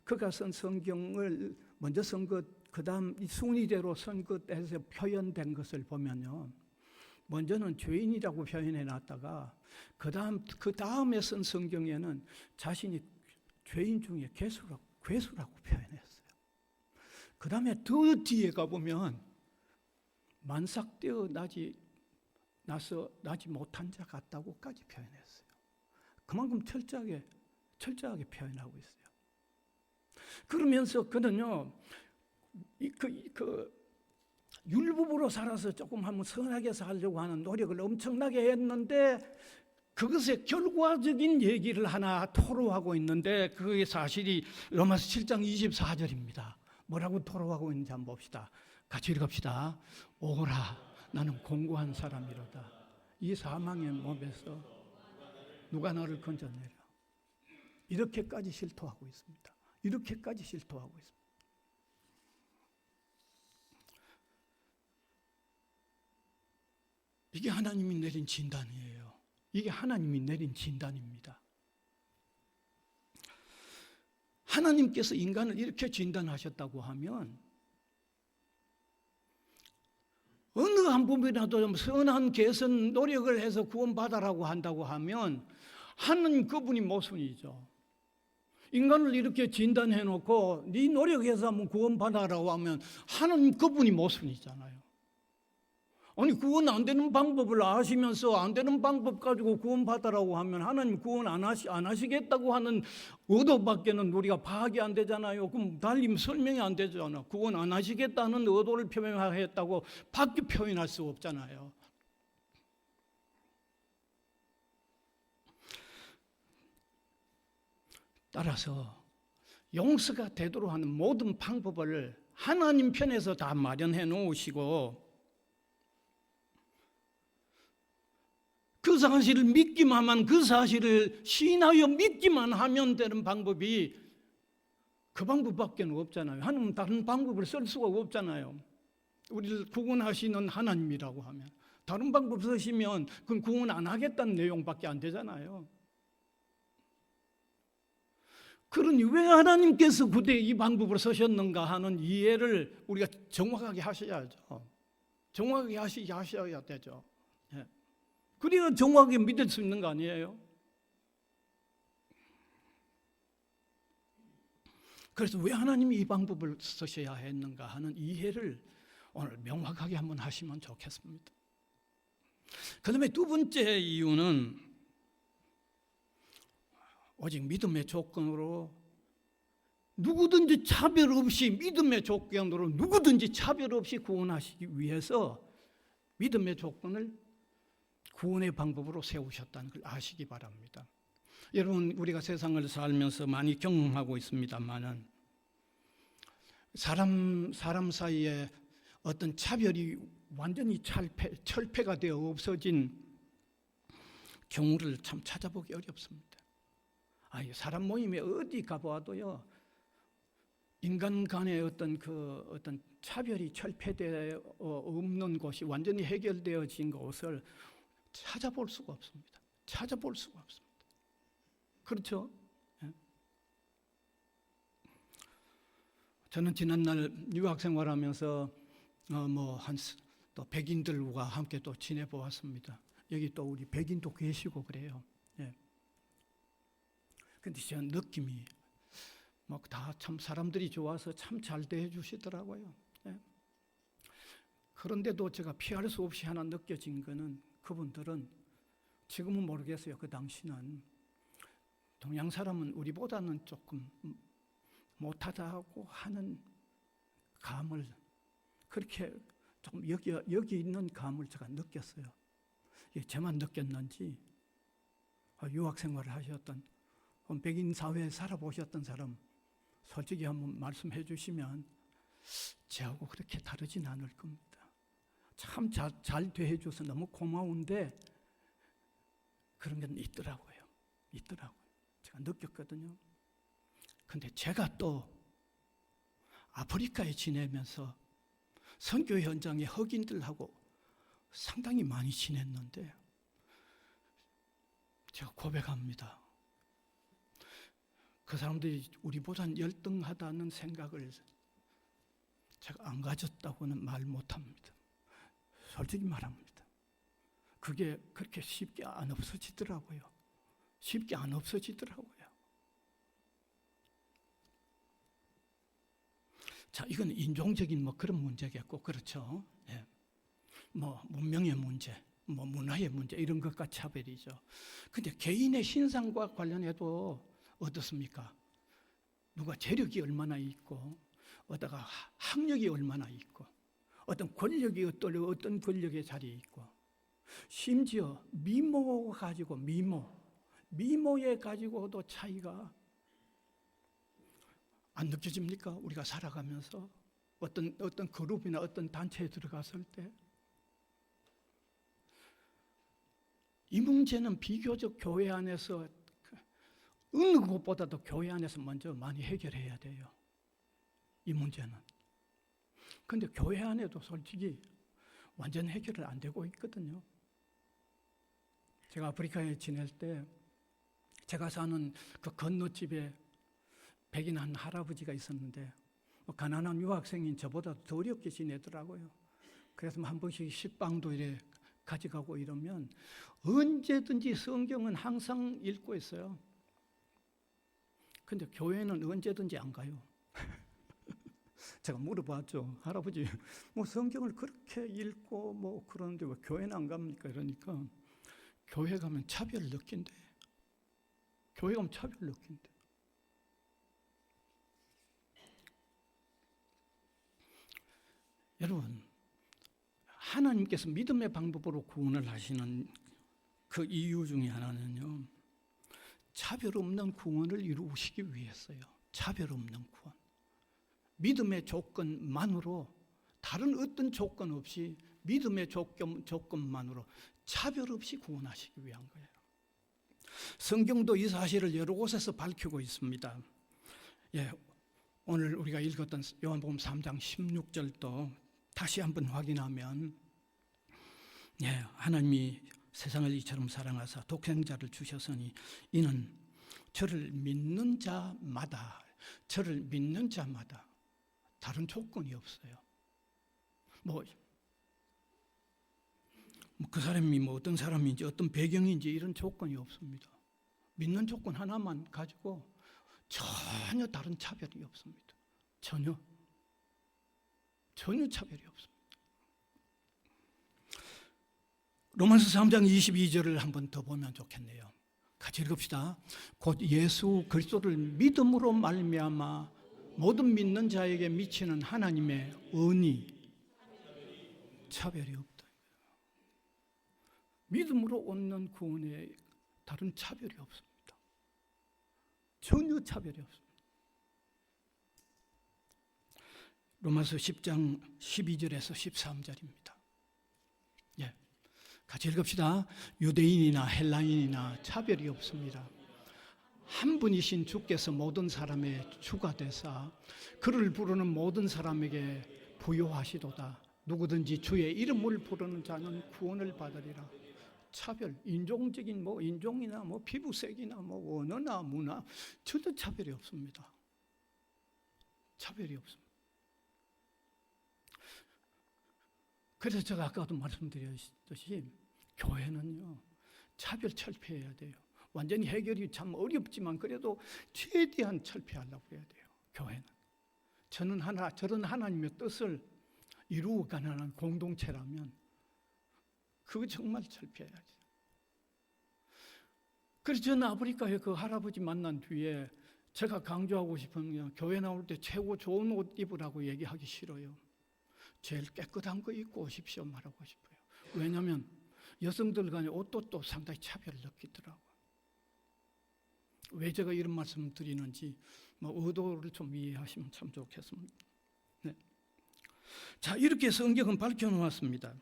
그가 쓴 성경을 먼저 쓴 것, 그 다음 순위대로 쓴 것에서 표현된 것을 보면요, 먼저는 죄인이라고 표현해 놨다가 그 다음에 쓴 성경에는 자신이 죄인 중에 괴수라고 표현했어요. 그 다음에 더 뒤에 가보면 만삭되어 나지 못한 자 같다고까지 표현했어요. 그만큼 철저하게 표현하고 있어요. 그러면서 그는요, 율법으로 살아서 조금 한번 선하게 살려고 하는 노력을 엄청나게 했는데, 그것의 결과적인 얘기를 하나 토로하고 있는데, 그게 사실이 로마서 7장 24절입니다. 뭐라고 토로하고 있는지 한번 봅시다. 같이 읽읍시다. 오라, 나는 공고한 사람이로다. 이 사망의 몸에서 누가 너를 건져내라. 이렇게까지 실토하고 있습니다. 이게 하나님이 내린 진단이에요. 이게 하나님이 내린 진단입니다. 하나님께서 인간을 이렇게 진단하셨다고 하면, 어느 한 부분이라도 좀 선한 개선 노력을 해서 구원받아라고 한다고 하면 하는 그분이 모순이죠. 인간을 이렇게 진단해놓고 네 노력해서 한번 구원받아라고 하면 하는 그분이 모순이잖아요. 아니, 구원 안 되는 방법을 아시면서 안 되는 방법 가지고 구원받아라고 하면 하나님 구원 안 하시겠다고 하는 의도밖에는 우리가 파악이 안 되잖아요. 그럼 달리 설명이 안 되잖아. 구원 안 하시겠다는 의도를 표명하겠다고 밖에 표현할 수 없잖아요. 따라서 용서가 되도록 하는 모든 방법을 하나님 편에서 다 마련해 놓으시고, 그 사실을 믿기만 하면, 그 사실을 시인하여 믿기만 하면 되는 방법이 그 방법밖에 없잖아요. 하나님은 다른 방법을 쓸 수가 없잖아요. 우리를 구원하시는 하나님이라고 하면 다른 방법 쓰시면 그건 구원 안 하겠다는 내용밖에 안 되잖아요. 그러니 왜 하나님께서 그때 이 방법을 쓰셨는가 하는 이해를 우리가 정확하게 하셔야죠. 정확하게 하셔야 되죠. 그래야 정확하게 믿을 수 있는 거 아니에요? 그래서 왜 하나님이 이 방법을 쓰셔야 했는가 하는 이해를 오늘 명확하게 한번 하시면 좋겠습니다. 그 다음에 두 번째 이유는 오직 믿음의 조건으로 누구든지 차별 없이 믿음의 조건으로 누구든지 차별 없이 구원하시기 위해서 믿음의 조건을 구원의 방법으로 세우셨다는 걸 아시기 바랍니다. 여러분, 우리가 세상을 살면서 많이 경험하고 있습니다만은 사람 사이에 어떤 차별이 완전히 철폐가 되어 없어진 경우를 참 찾아보기 어렵습니다. 사람 모임에 어디 가봐도요, 인간 간의 어떤 차별이 철폐되어 없는 곳이 완전히 해결되어진 곳을 찾아볼 수가 없습니다. 찾아볼 수가 없습니다. 그렇죠? 저는 지난날 유학 생활하면서 또 백인들과 함께 또 지내보았습니다. 여기 또 우리 백인도 계시고 그래요. 근데 제 느낌이 다 참 사람들이 좋아서 참 잘 대해주시더라고요. 그런데도 제가 피할 수 없이 하나 느껴진 거는 그분들은 지금은 모르겠어요. 그 당시는 동양 사람은 우리보다는 조금 못하다고 하는 감을 그렇게 조금 여기 있는 감을 제가 느꼈어요. 제만 느꼈는지 유학 생활을 하셨던 백인 사회에 살아보셨던 사람 솔직히 한번 말씀해 주시면 저하고 그렇게 다르진 않을 겁니다. 참 잘 대해줘서 너무 고마운데 그런 게 있더라고요. 제가 느꼈거든요. 근데 제가 또 아프리카에 지내면서 선교 현장에 흑인들하고 상당히 많이 지냈는데 제가 고백합니다. 그 사람들이 우리보다는 열등하다는 생각을 제가 안 가졌다고는 말 못합니다. 솔직히 말합니다. 그게 그렇게 쉽게 안 없어지더라고요. 자, 이건 인종적인 그런 문제겠고, 그렇죠? 문명의 문제, 문화의 문제, 이런 것과 차별이죠. 근데 개인의 신상과 관련해도 어떻습니까? 누가 재력이 얼마나 있고, 어디가 학력이 얼마나 있고, 어떤 권력이 어떤 권력의 자리에 있고, 심지어 미모 가지고 미모에 가지고도 차이가 안 느껴집니까? 우리가 살아가면서 어떤 그룹이나 어떤 단체에 들어갔을 때 이 문제는 비교적 교회 안에서 어느 것보다도 교회 안에서 먼저 많이 해결해야 돼요. 이 문제는. 근데 교회 안에도 솔직히 완전 해결은 안 되고 있거든요. 제가 아프리카에 지낼 때 제가 사는 그 건너집에 백인 한 할아버지가 있었는데 가난한 유학생인 저보다 더 어렵게 지내더라고요. 그래서 한 번씩 식빵도 이렇게 가져가고 이러면 언제든지 성경은 항상 읽고 있어요. 근데 교회는 언제든지 안 가요. 제가 물어봤죠. 할아버지, 성경을 그렇게 읽고 그러는데 왜 교회는 안 갑니까? 이러니까 교회 가면 차별을 느낀대. 여러분, 하나님께서 믿음의 방법으로 구원을 하시는 그 이유 중에 하나는요, 차별 없는 구원을 이루시기 위해서요. 차별 없는 구원. 믿음의 조건만으로, 다른 어떤 조건 없이 믿음의 조건만으로 차별 없이 구원하시기 위한 거예요. 성경도 이 사실을 여러 곳에서 밝히고 있습니다. 오늘 우리가 읽었던 요한복음 3장 16절도 다시 한번 확인하면 하나님이 세상을 이처럼 사랑하사 독생자를 주셨으니 이는 저를 믿는 자마다 다른 조건이 없어요. 그 사람이 어떤 사람인지 어떤 배경인지 이런 조건이 없습니다. 믿는 조건 하나만 가지고 전혀 다른 차별이 없습니다. 전혀 차별이 없습니다. 로마서 3장 22절을 한 번 더 보면 좋겠네요. 같이 읽읍시다. 곧 예수 그리스도를 믿음으로 말미암아 모든 믿는 자에게 미치는 하나님의 은이 차별이 없다. 믿음으로 얻는 구원에 다른 차별이 없습니다. 전혀 차별이 없습니다. 로마서 10장 12절에서 13절입니다. 예, 같이 읽읍시다. 유대인이나 헬라인이나 차별이 없습니다. 한 분이신 주께서 모든 사람의 주가 되사 그를 부르는 모든 사람에게 부요하시도다. 누구든지 주의 이름을 부르는 자는 구원을 받으리라. 차별, 인종적인 인종이나 피부색이나 언어나 문화 전혀 차별이 없습니다. 차별이 없습니다. 그래서 제가 아까도 말씀드렸듯이 교회는요 차별 철폐해야 돼요. 완전히 해결이 참 어렵지만 그래도 최대한 철폐하려고 해야 돼요. 교회는 저런 하나님의 뜻을 이루어가는 공동체라면 그거 정말 철폐해야지. 그래서 저는 아프리카에 그 할아버지 만난 뒤에 제가 강조하고 싶은 게 교회 나올 때 최고 좋은 옷 입으라고 얘기하기 싫어요. 제일 깨끗한 거 입고 오십시오 말하고 싶어요. 왜냐하면 여성들 간의 옷도 또 상당히 차별을 느끼더라고요. 왜 제가 이런 말씀을 드리는지 의도를 좀 이해하시면 참 좋겠습니다. 네. 자, 이렇게 성경은 밝혀놓았습니다.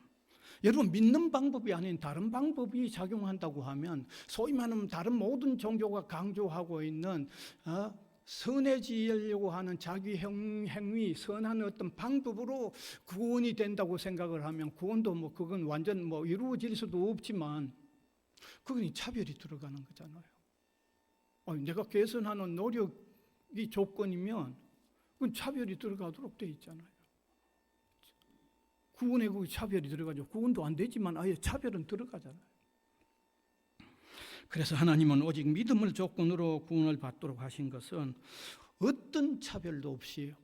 여러분, 믿는 방법이 아닌 다른 방법이 작용한다고 하면 소위 말하면 다른 모든 종교가 강조하고 있는 선해지려고 하는 자기 행위, 선한 어떤 방법으로 구원이 된다고 생각을 하면 구원도 그건 완전 이루어질 수도 없지만 그건 차별이 들어가는 거잖아요. 내가 개선하는 노력이 조건이면 그건 차별이 들어가도록 돼 있잖아요. 구원에 그 차별이 들어가죠. 구원도 안 되지만 아예 차별은 들어가잖아요. 그래서 하나님은 오직 믿음을 조건으로 구원을 받도록 하신 것은 어떤 차별도 없이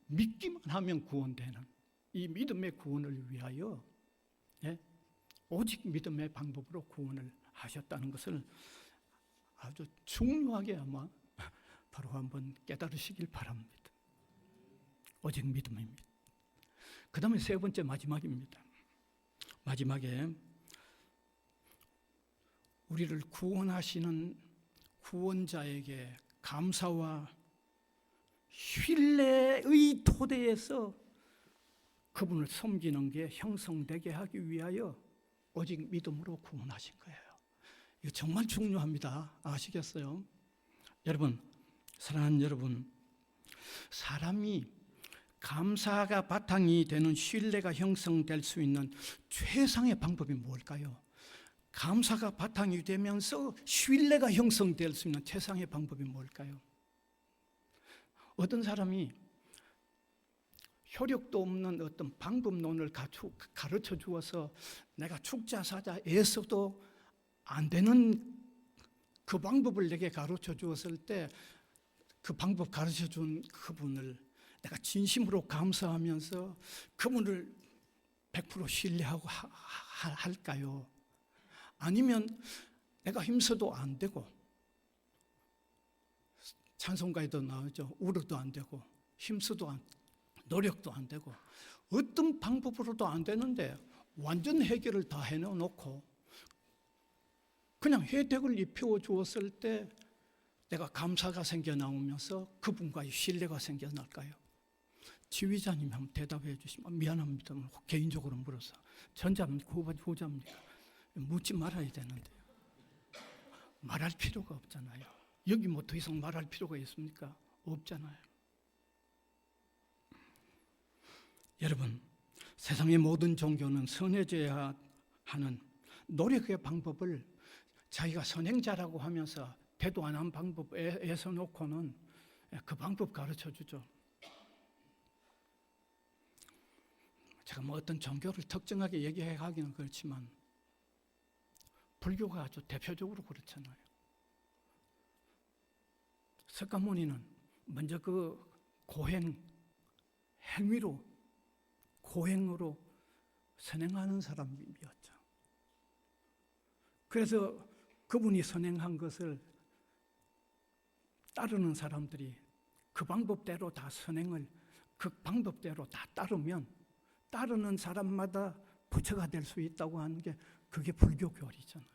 믿기만 하면 구원되는 이 믿음의 구원을 위하여 오직 믿음의 방법으로 구원을 하셨다는 것을 아주 중요하게 아마 바로 한번 깨달으시길 바랍니다. 오직 믿음입니다. 그 다음에 세 번째 마지막입니다. 마지막에 우리를 구원하시는 구원자에게 감사와 신뢰의 토대에서 그분을 섬기는 게 형성되게 하기 위하여 오직 믿음으로 구원하신 거예요. 이거 정말 중요합니다. 아시겠어요? 여러분, 사랑하는 여러분, 사람이 감사가 바탕이 되는 신뢰가 형성될 수 있는 최상의 방법이 뭘까요? 감사가 바탕이 되면서 신뢰가 형성될 수 있는 최상의 방법이 뭘까요? 어떤 사람이 효력도 없는 어떤 방법론을 가르쳐 주어서 내가 죽자 사자 애써도 안 되는 그 방법을 내게 가르쳐 주었을 때 그 방법 가르쳐 준 그분을 내가 진심으로 감사하면서 그분을 100% 신뢰하고 할까요? 아니면 내가 힘써도 안 되고 찬송가에도 나오죠. 울어도 안 되고 힘써도 노력도 안 되고 어떤 방법으로도 안 되는데 완전 해결을 다 해놓고 그냥 혜택을 입혀 주었을 때 내가 감사가 생겨나오면서 그분과의 신뢰가 생겨날까요? 지휘자님이 한번 대답해 주시면 미안합니다. 개인적으로 물어서 전자입니까? 후자입니까? 묻지 말아야 되는데요. 말할 필요가 없잖아요. 여기 더 이상 말할 필요가 있습니까? 없잖아요. 여러분, 세상의 모든 종교는 선해져야 하는 노력의 방법을 자기가 선행자라고 하면서 대도 안 한 방법 애써 놓고는 그 방법 가르쳐 주죠. 제가 어떤 종교를 특정하게 얘기하기는 그렇지만 불교가 아주 대표적으로 그렇잖아요. 석가모니는 먼저 그 행위로, 고행으로 선행하는 사람이었죠. 그래서 그분이 선행한 것을 따르는 사람들이 그 방법대로 다 선행을, 그 방법대로 다 따르면 따르는 사람마다 부처가 될 수 있다고 하는 게 그게 불교 교리잖아요.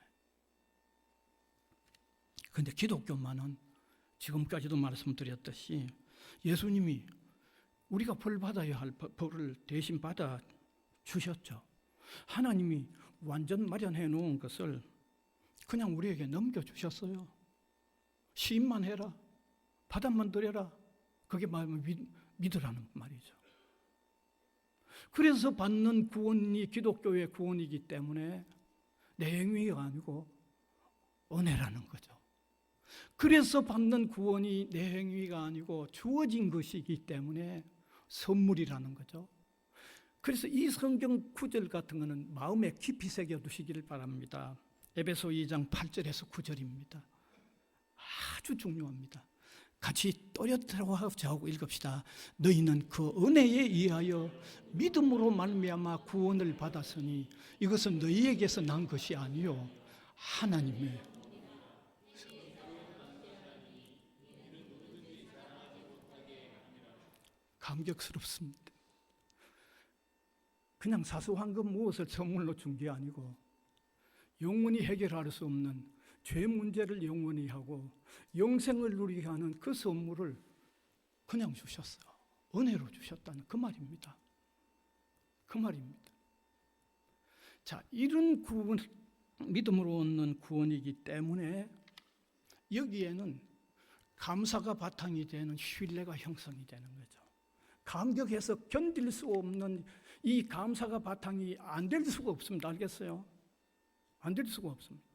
그런데 기독교만은 지금까지도 말씀드렸듯이 예수님이 우리가 벌 받아야 할 벌을 대신 받아 주셨죠. 하나님이 완전 마련해 놓은 것을 그냥 우리에게 넘겨주셨어요. 시인만 해라, 바닥만 들여라, 그게 믿으라는 말이죠. 그래서 받는 구원이 기독교의 구원이기 때문에 내 행위가 아니고 은혜라는 거죠. 그래서 받는 구원이 내 행위가 아니고 주어진 것이기 때문에 선물이라는 거죠. 그래서 이 성경 구절 같은 거는 마음에 깊이 새겨두시기를 바랍니다. 에베소 2장 8절에서 9절입니다. 아주 중요합니다. 같이 또렷하고 저하고 읽읍시다. 너희는 그 은혜에 의하여 믿음으로 말미암아 구원을 받았으니 이것은 너희에게서 난 것이 아니요 하나님의. 감격스럽습니다. 그냥 사소한 것 무엇을 선물로 준 게 아니고 영원히 해결할 수 없는 죄 문제를 영원히 하고 영생을 누리게 하는 그 선물을 그냥 주셨어요. 은혜로 주셨다는 그 말입니다. 그 말입니다. 자, 이런 구원, 믿음으로 얻는 구원이기 때문에 여기에는 감사가 바탕이 되는 신뢰가 형성이 되는 거죠. 감격해서 견딜 수 없는 이 감사가 바탕이 안 될 수가 없습니다. 알겠어요? 안 될 수가 없습니다.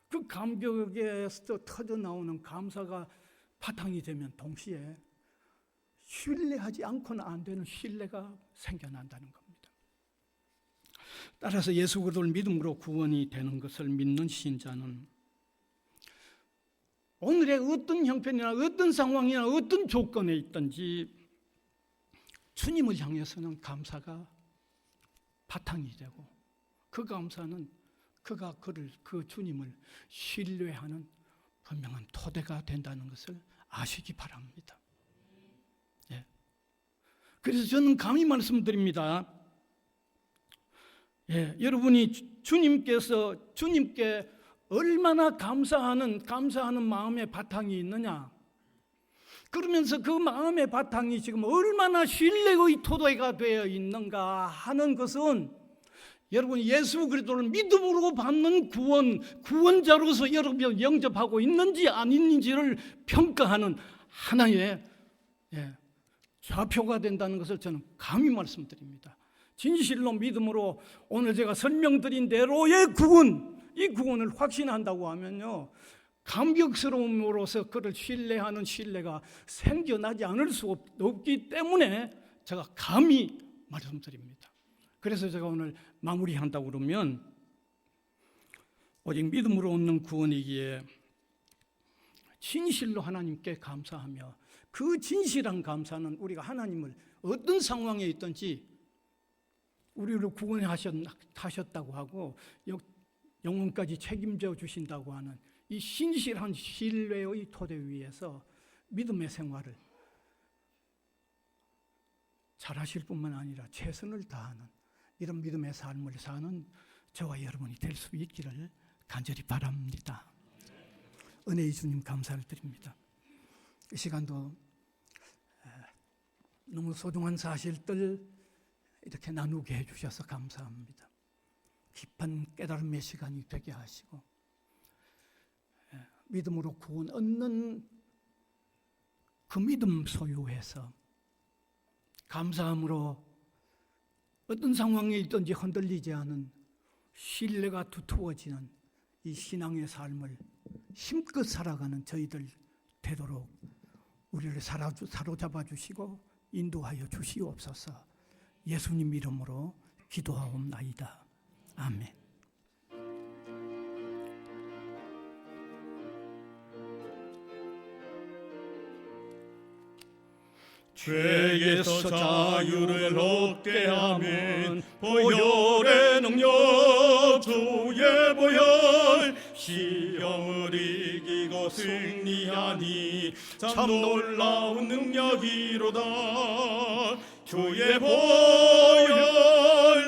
그 감격에서 터져 나오는 감사가 바탕이 되면 동시에 신뢰하지 않고는 안 되는 신뢰가 생겨난다는 겁니다. 따라서 예수 그리스도를 믿음으로 구원이 되는 것을 믿는 신자는 오늘의 어떤 형편이나 어떤 상황이나 어떤 조건에 있든지 주님을 향해서는 감사가 바탕이 되고 그 감사는 그가 그 주님을 신뢰하는 분명한 토대가 된다는 것을 아시기 바랍니다. 예. 그래서 저는 감히 말씀드립니다. 예, 여러분이 주님께 얼마나 감사하는 마음의 바탕이 있느냐? 그러면서 그 마음의 바탕이 지금 얼마나 신뢰의 토대가 되어 있는가 하는 것은 여러분 예수 그리스도를 믿음으로 받는 구원자로서 여러분 영접하고 있는지 아닌지를 평가하는 하나의 좌표가 된다는 것을 저는 감히 말씀드립니다. 진실로 믿음으로 오늘 제가 설명드린 대로의 이 구원을 확신한다고 하면요, 감격스러움으로서 그를 신뢰하는 신뢰가 생겨나지 않을 수 없기 때문에 제가 감히 말씀드립니다. 그래서 제가 오늘 마무리한다고 그러면 오직 믿음으로 얻는 구원이기에 진실로 하나님께 감사하며 그 진실한 감사는 우리가 하나님을 어떤 상황에 있든지 우리를 구원하셨다고 하고 영혼까지 책임져 주신다고 하는 이 신실한 신뢰의 토대 위에서 믿음의 생활을 잘하실 뿐만 아니라 최선을 다하는 이런 믿음의 삶을 사는 저와 여러분이 될 수 있기를 간절히 바랍니다. 은혜의 주님 감사를 드립니다. 이 시간도 너무 소중한 사실들 이렇게 나누게 해주셔서 감사합니다. 깊은 깨달음의 시간이 되게 하시고 믿음으로 구원 얻는 그 믿음 소유해서 감사함으로 어떤 상황에 있든지 흔들리지 않은 신뢰가 두터워지는 이 신앙의 삶을 힘껏 살아가는 저희들 되도록 우리를 사로잡아 주시고 인도하여 주시옵소서. 예수님 이름으로 기도하옵나이다. 아멘. 죄에서 자유를 얻게 함은 보혈의 능력 주의 보혈 시험을 이기고 승리하니 참 놀라운 능력이로다 주의 보혈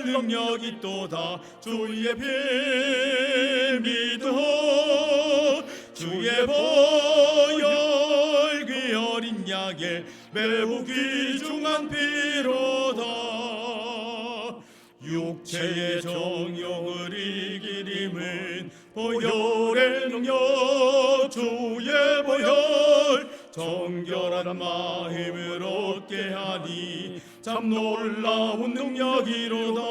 능력이 또다 주의 피 믿어 주의 보혈 그 어린 양의 매우 귀중한 피로다 육체의 정욕을 이기림은 보혈의 능력 주의 보혈 정결한 마음을 얻게 하니 참 놀라운 능력이로다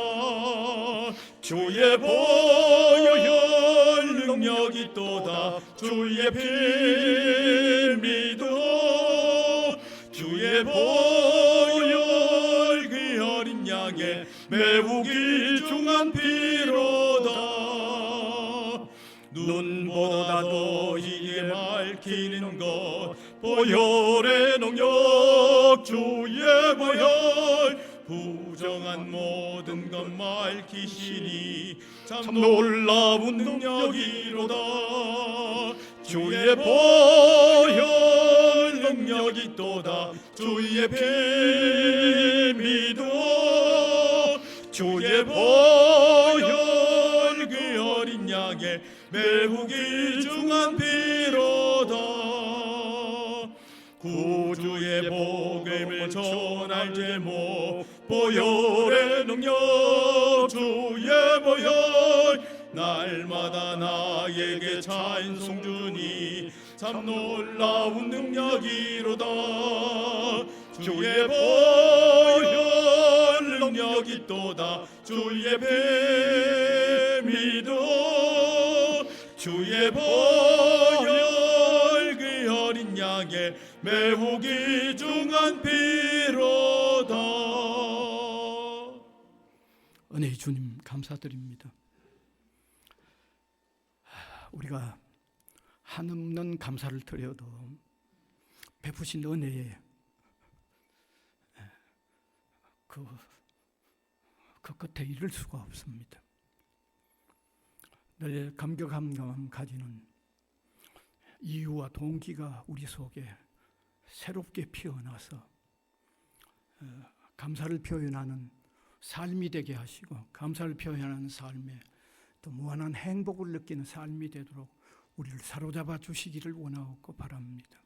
주의 보혈 능력이 또다 주의 피 믿어 주의 보혈 그 어린 양의 매우 귀중한 피로다 눈보다도 이게 밝히는 것 보혈의 능력 주의 보혈 부정한 모든 것 밝히시니 참 놀라운 능력이로다 주의 보혈 능력이 또다 주의 피 믿어 주의 보혈 그 어린 양의 매우 귀중한 피로다 구주의 복음을 전할 제목 보혈의 능력 주의 보혈 날마다 나에게 찬송 주니 참 놀라운 능력이로다 주의 보혈 능력이 또다 주의 피 믿어 주의 보혈 그 어린 양의 매우 귀중한 피로다. 은혜의 주님 감사드립니다. 우리가 한없는 감사를 드려도 베푸신 은혜에 그 끝에 이를 수가 없습니다. 늘 감격함 가지는 이유와 동기가 우리 속에 새롭게 피어나서 감사를 표현하는 삶이 되게 하시고 감사를 표현하는 삶에 또 무한한 행복을 느끼는 삶이 되도록 우리를 사로잡아 주시기를 원하옵고 바랍니다.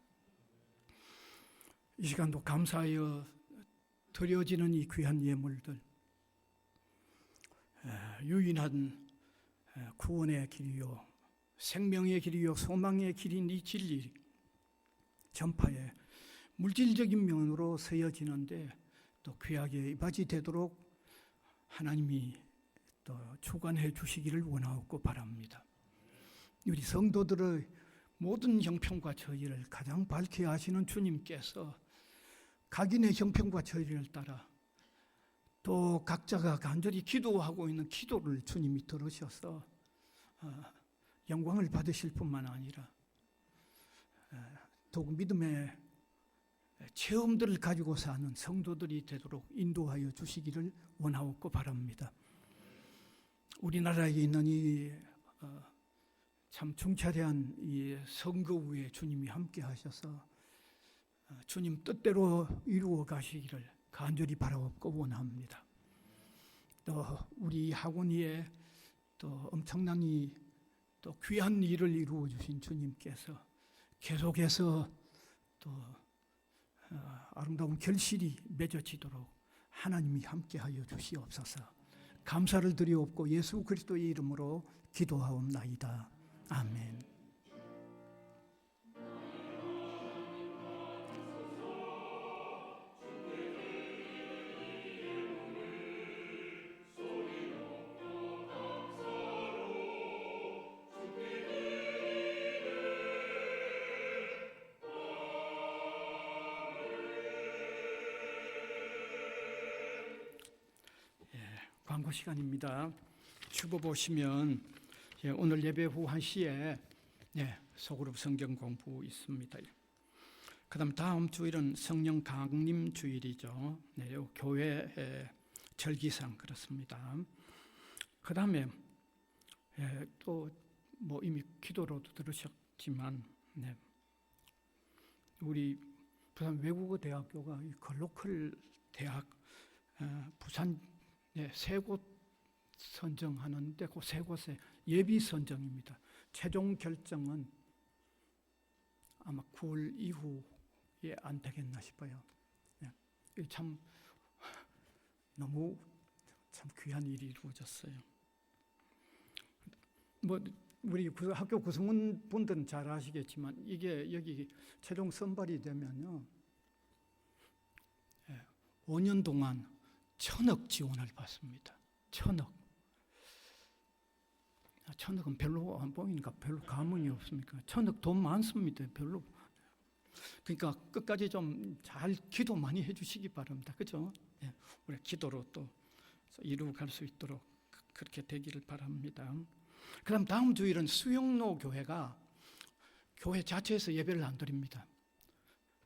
이 시간도 감사하여 드려지는 이 귀한 예물들 유인한 구원의 길이요 생명의 길이요 소망의 길인 이 진리 전파에 물질적인 면으로 쓰여지는데 또 귀하게 이바지 되도록 하나님이 또 주관해 주시기를 원하옵고 바랍니다. 우리 성도들의 모든 형편과 저희를 가장 밝게 아시는 주님께서 각인의 형편과 저희를 따라 또 각자가 간절히 기도하고 있는 기도를 주님이 들으셔서 영광을 받으실 뿐만 아니라 더욱 믿음의 체험들을 가지고 사는 성도들이 되도록 인도하여 주시기를 원하옵고 바랍니다. 우리나라에 있는 이 참 중차대한 이 선거 후에 주님이 함께 하셔서 주님 뜻대로 이루어 가시기를 간절히 바라옵고 원합니다. 또 우리 학원위에 또 엄청난 또 귀한 일을 이루어 주신 주님께서 계속해서 또 아름다운 결실이 맺어지도록 하나님이 함께하여 주시옵소서. 감사를 드리옵고 예수 그리스도의 이름으로 기도하옵나이다. 아멘. 광고 시간입니다. 주보 보시면 오늘 예배 후 1시에 소그룹 성경 공부 있습니다. 그다음 다음 주일은 성령 강림 주일이죠. 네, 요 교회 절기상 그렇습니다. 그다음에 또 뭐 이미 기도로도 들으셨지만, 네, 우리 부산 외국어 대학교가 이 글로컬 대학 부산 세 곳 선정하는데 그 세 곳의 예비 선정입니다. 최종 결정은 아마 9월 이후에 안 되겠나 싶어요. 참 너무 참 귀한 일이 이루어졌어요. 뭐 우리 학교 구성원 분들은 잘 아시겠지만 이게 여기 최종 선발이 되면요, 5년 동안 1,000억 지원을 받습니다. 1,000억. 1,000억은 별로 안 보이니까 별로 감흥이 없습니까? 1,000억 돈 많습니다. 별로. 그러니까 끝까지 좀 잘 기도 많이 해주시기 바랍니다. 그죠? 우리 기도로 또 이루어갈 수 있도록 그렇게 되기를 바랍니다. 그럼 다음 주일은 수영로 교회가 교회 자체에서 예배를 안 드립니다.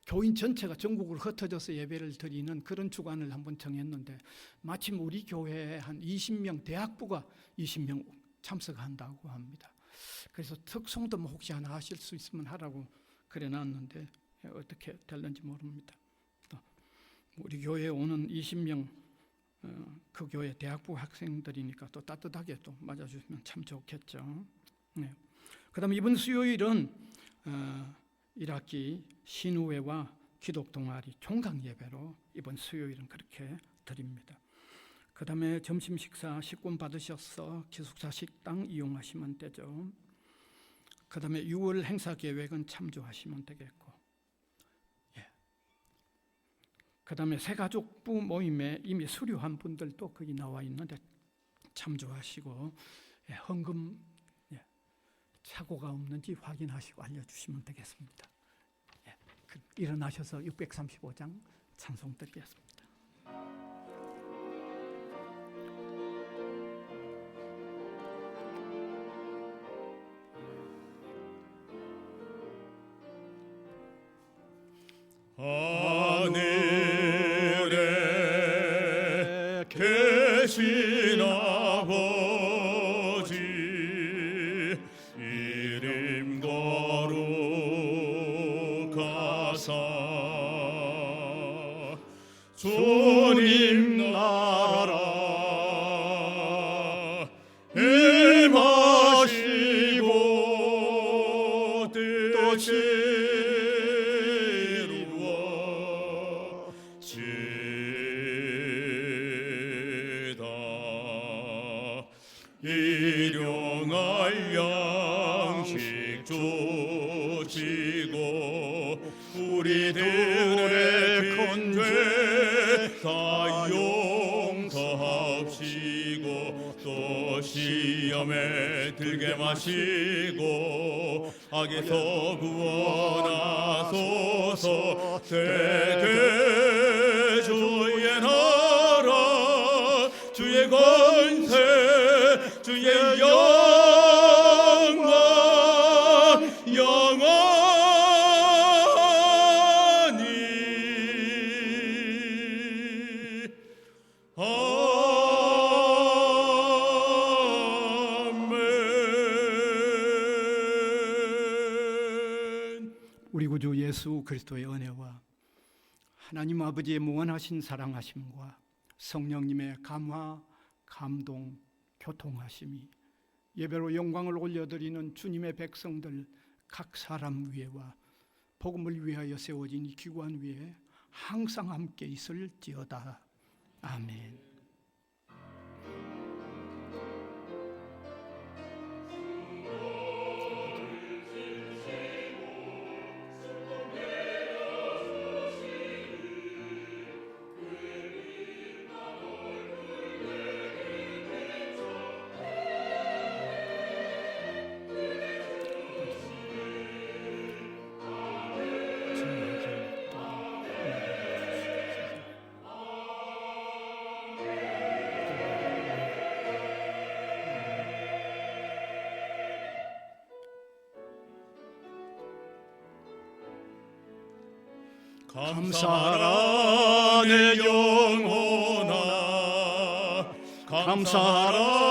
교인 전체가 전국으로 흩어져서 예배를 드리는 그런 주간을 한번 정했는데, 마침 우리 교회에 한 20명, 대학부가 20명 참석한다고 합니다. 그래서 특송도 혹시 하나 하실 수 있으면 하라고 그래 놨는데 어떻게 될는지 모릅니다. 또 우리 교회에 오는 20명 그 교회 대학부 학생들이니까 또 따뜻하게 또 맞아주시면 참 좋겠죠. 네. 그다음 이번 수요일은 1학기 신우회와 기독 동아리 종강 예배로 이번 수요일은 그렇게 드립니다. 그 다음에 점심 식사 식권 받으셔서 기숙사 식당 이용하시면 되죠. 그 다음에 6월 행사 계획은 참조하시면 되겠고, 그 다음에 새가족부 모임에 이미 수료한 분들도 거기 나와 있는데 참조하시고, 헌금 착오가 없는지 확인하시고 알려주시면 되겠습니다. 일어나셔서 635장 찬송 드리겠습니다. 하늘에 계신 아버지 이름 거룩하사 주님 나라 임하시고 뜻이 일용할 양식 주시고 우리들의 큰 죄 다 용서하시고 또 시험에 들게 마시고 악에서 구원하소서. 세계 주의 나라 주의 권세 주의 영광 영원히 아멘. 우리 구주 예수 그리스도의 은혜와 하나님 아버지의 무한하신 사랑하심과 성령님의 감화, 감동, 교통하심이 예배로 영광을 올려드리는 주님의 백성들 각 사람 위에와 복음을 위하여 세워진 이 기관 위에 항상 함께 있을지어다. 아멘. 감사하라 내 영혼아 감사하라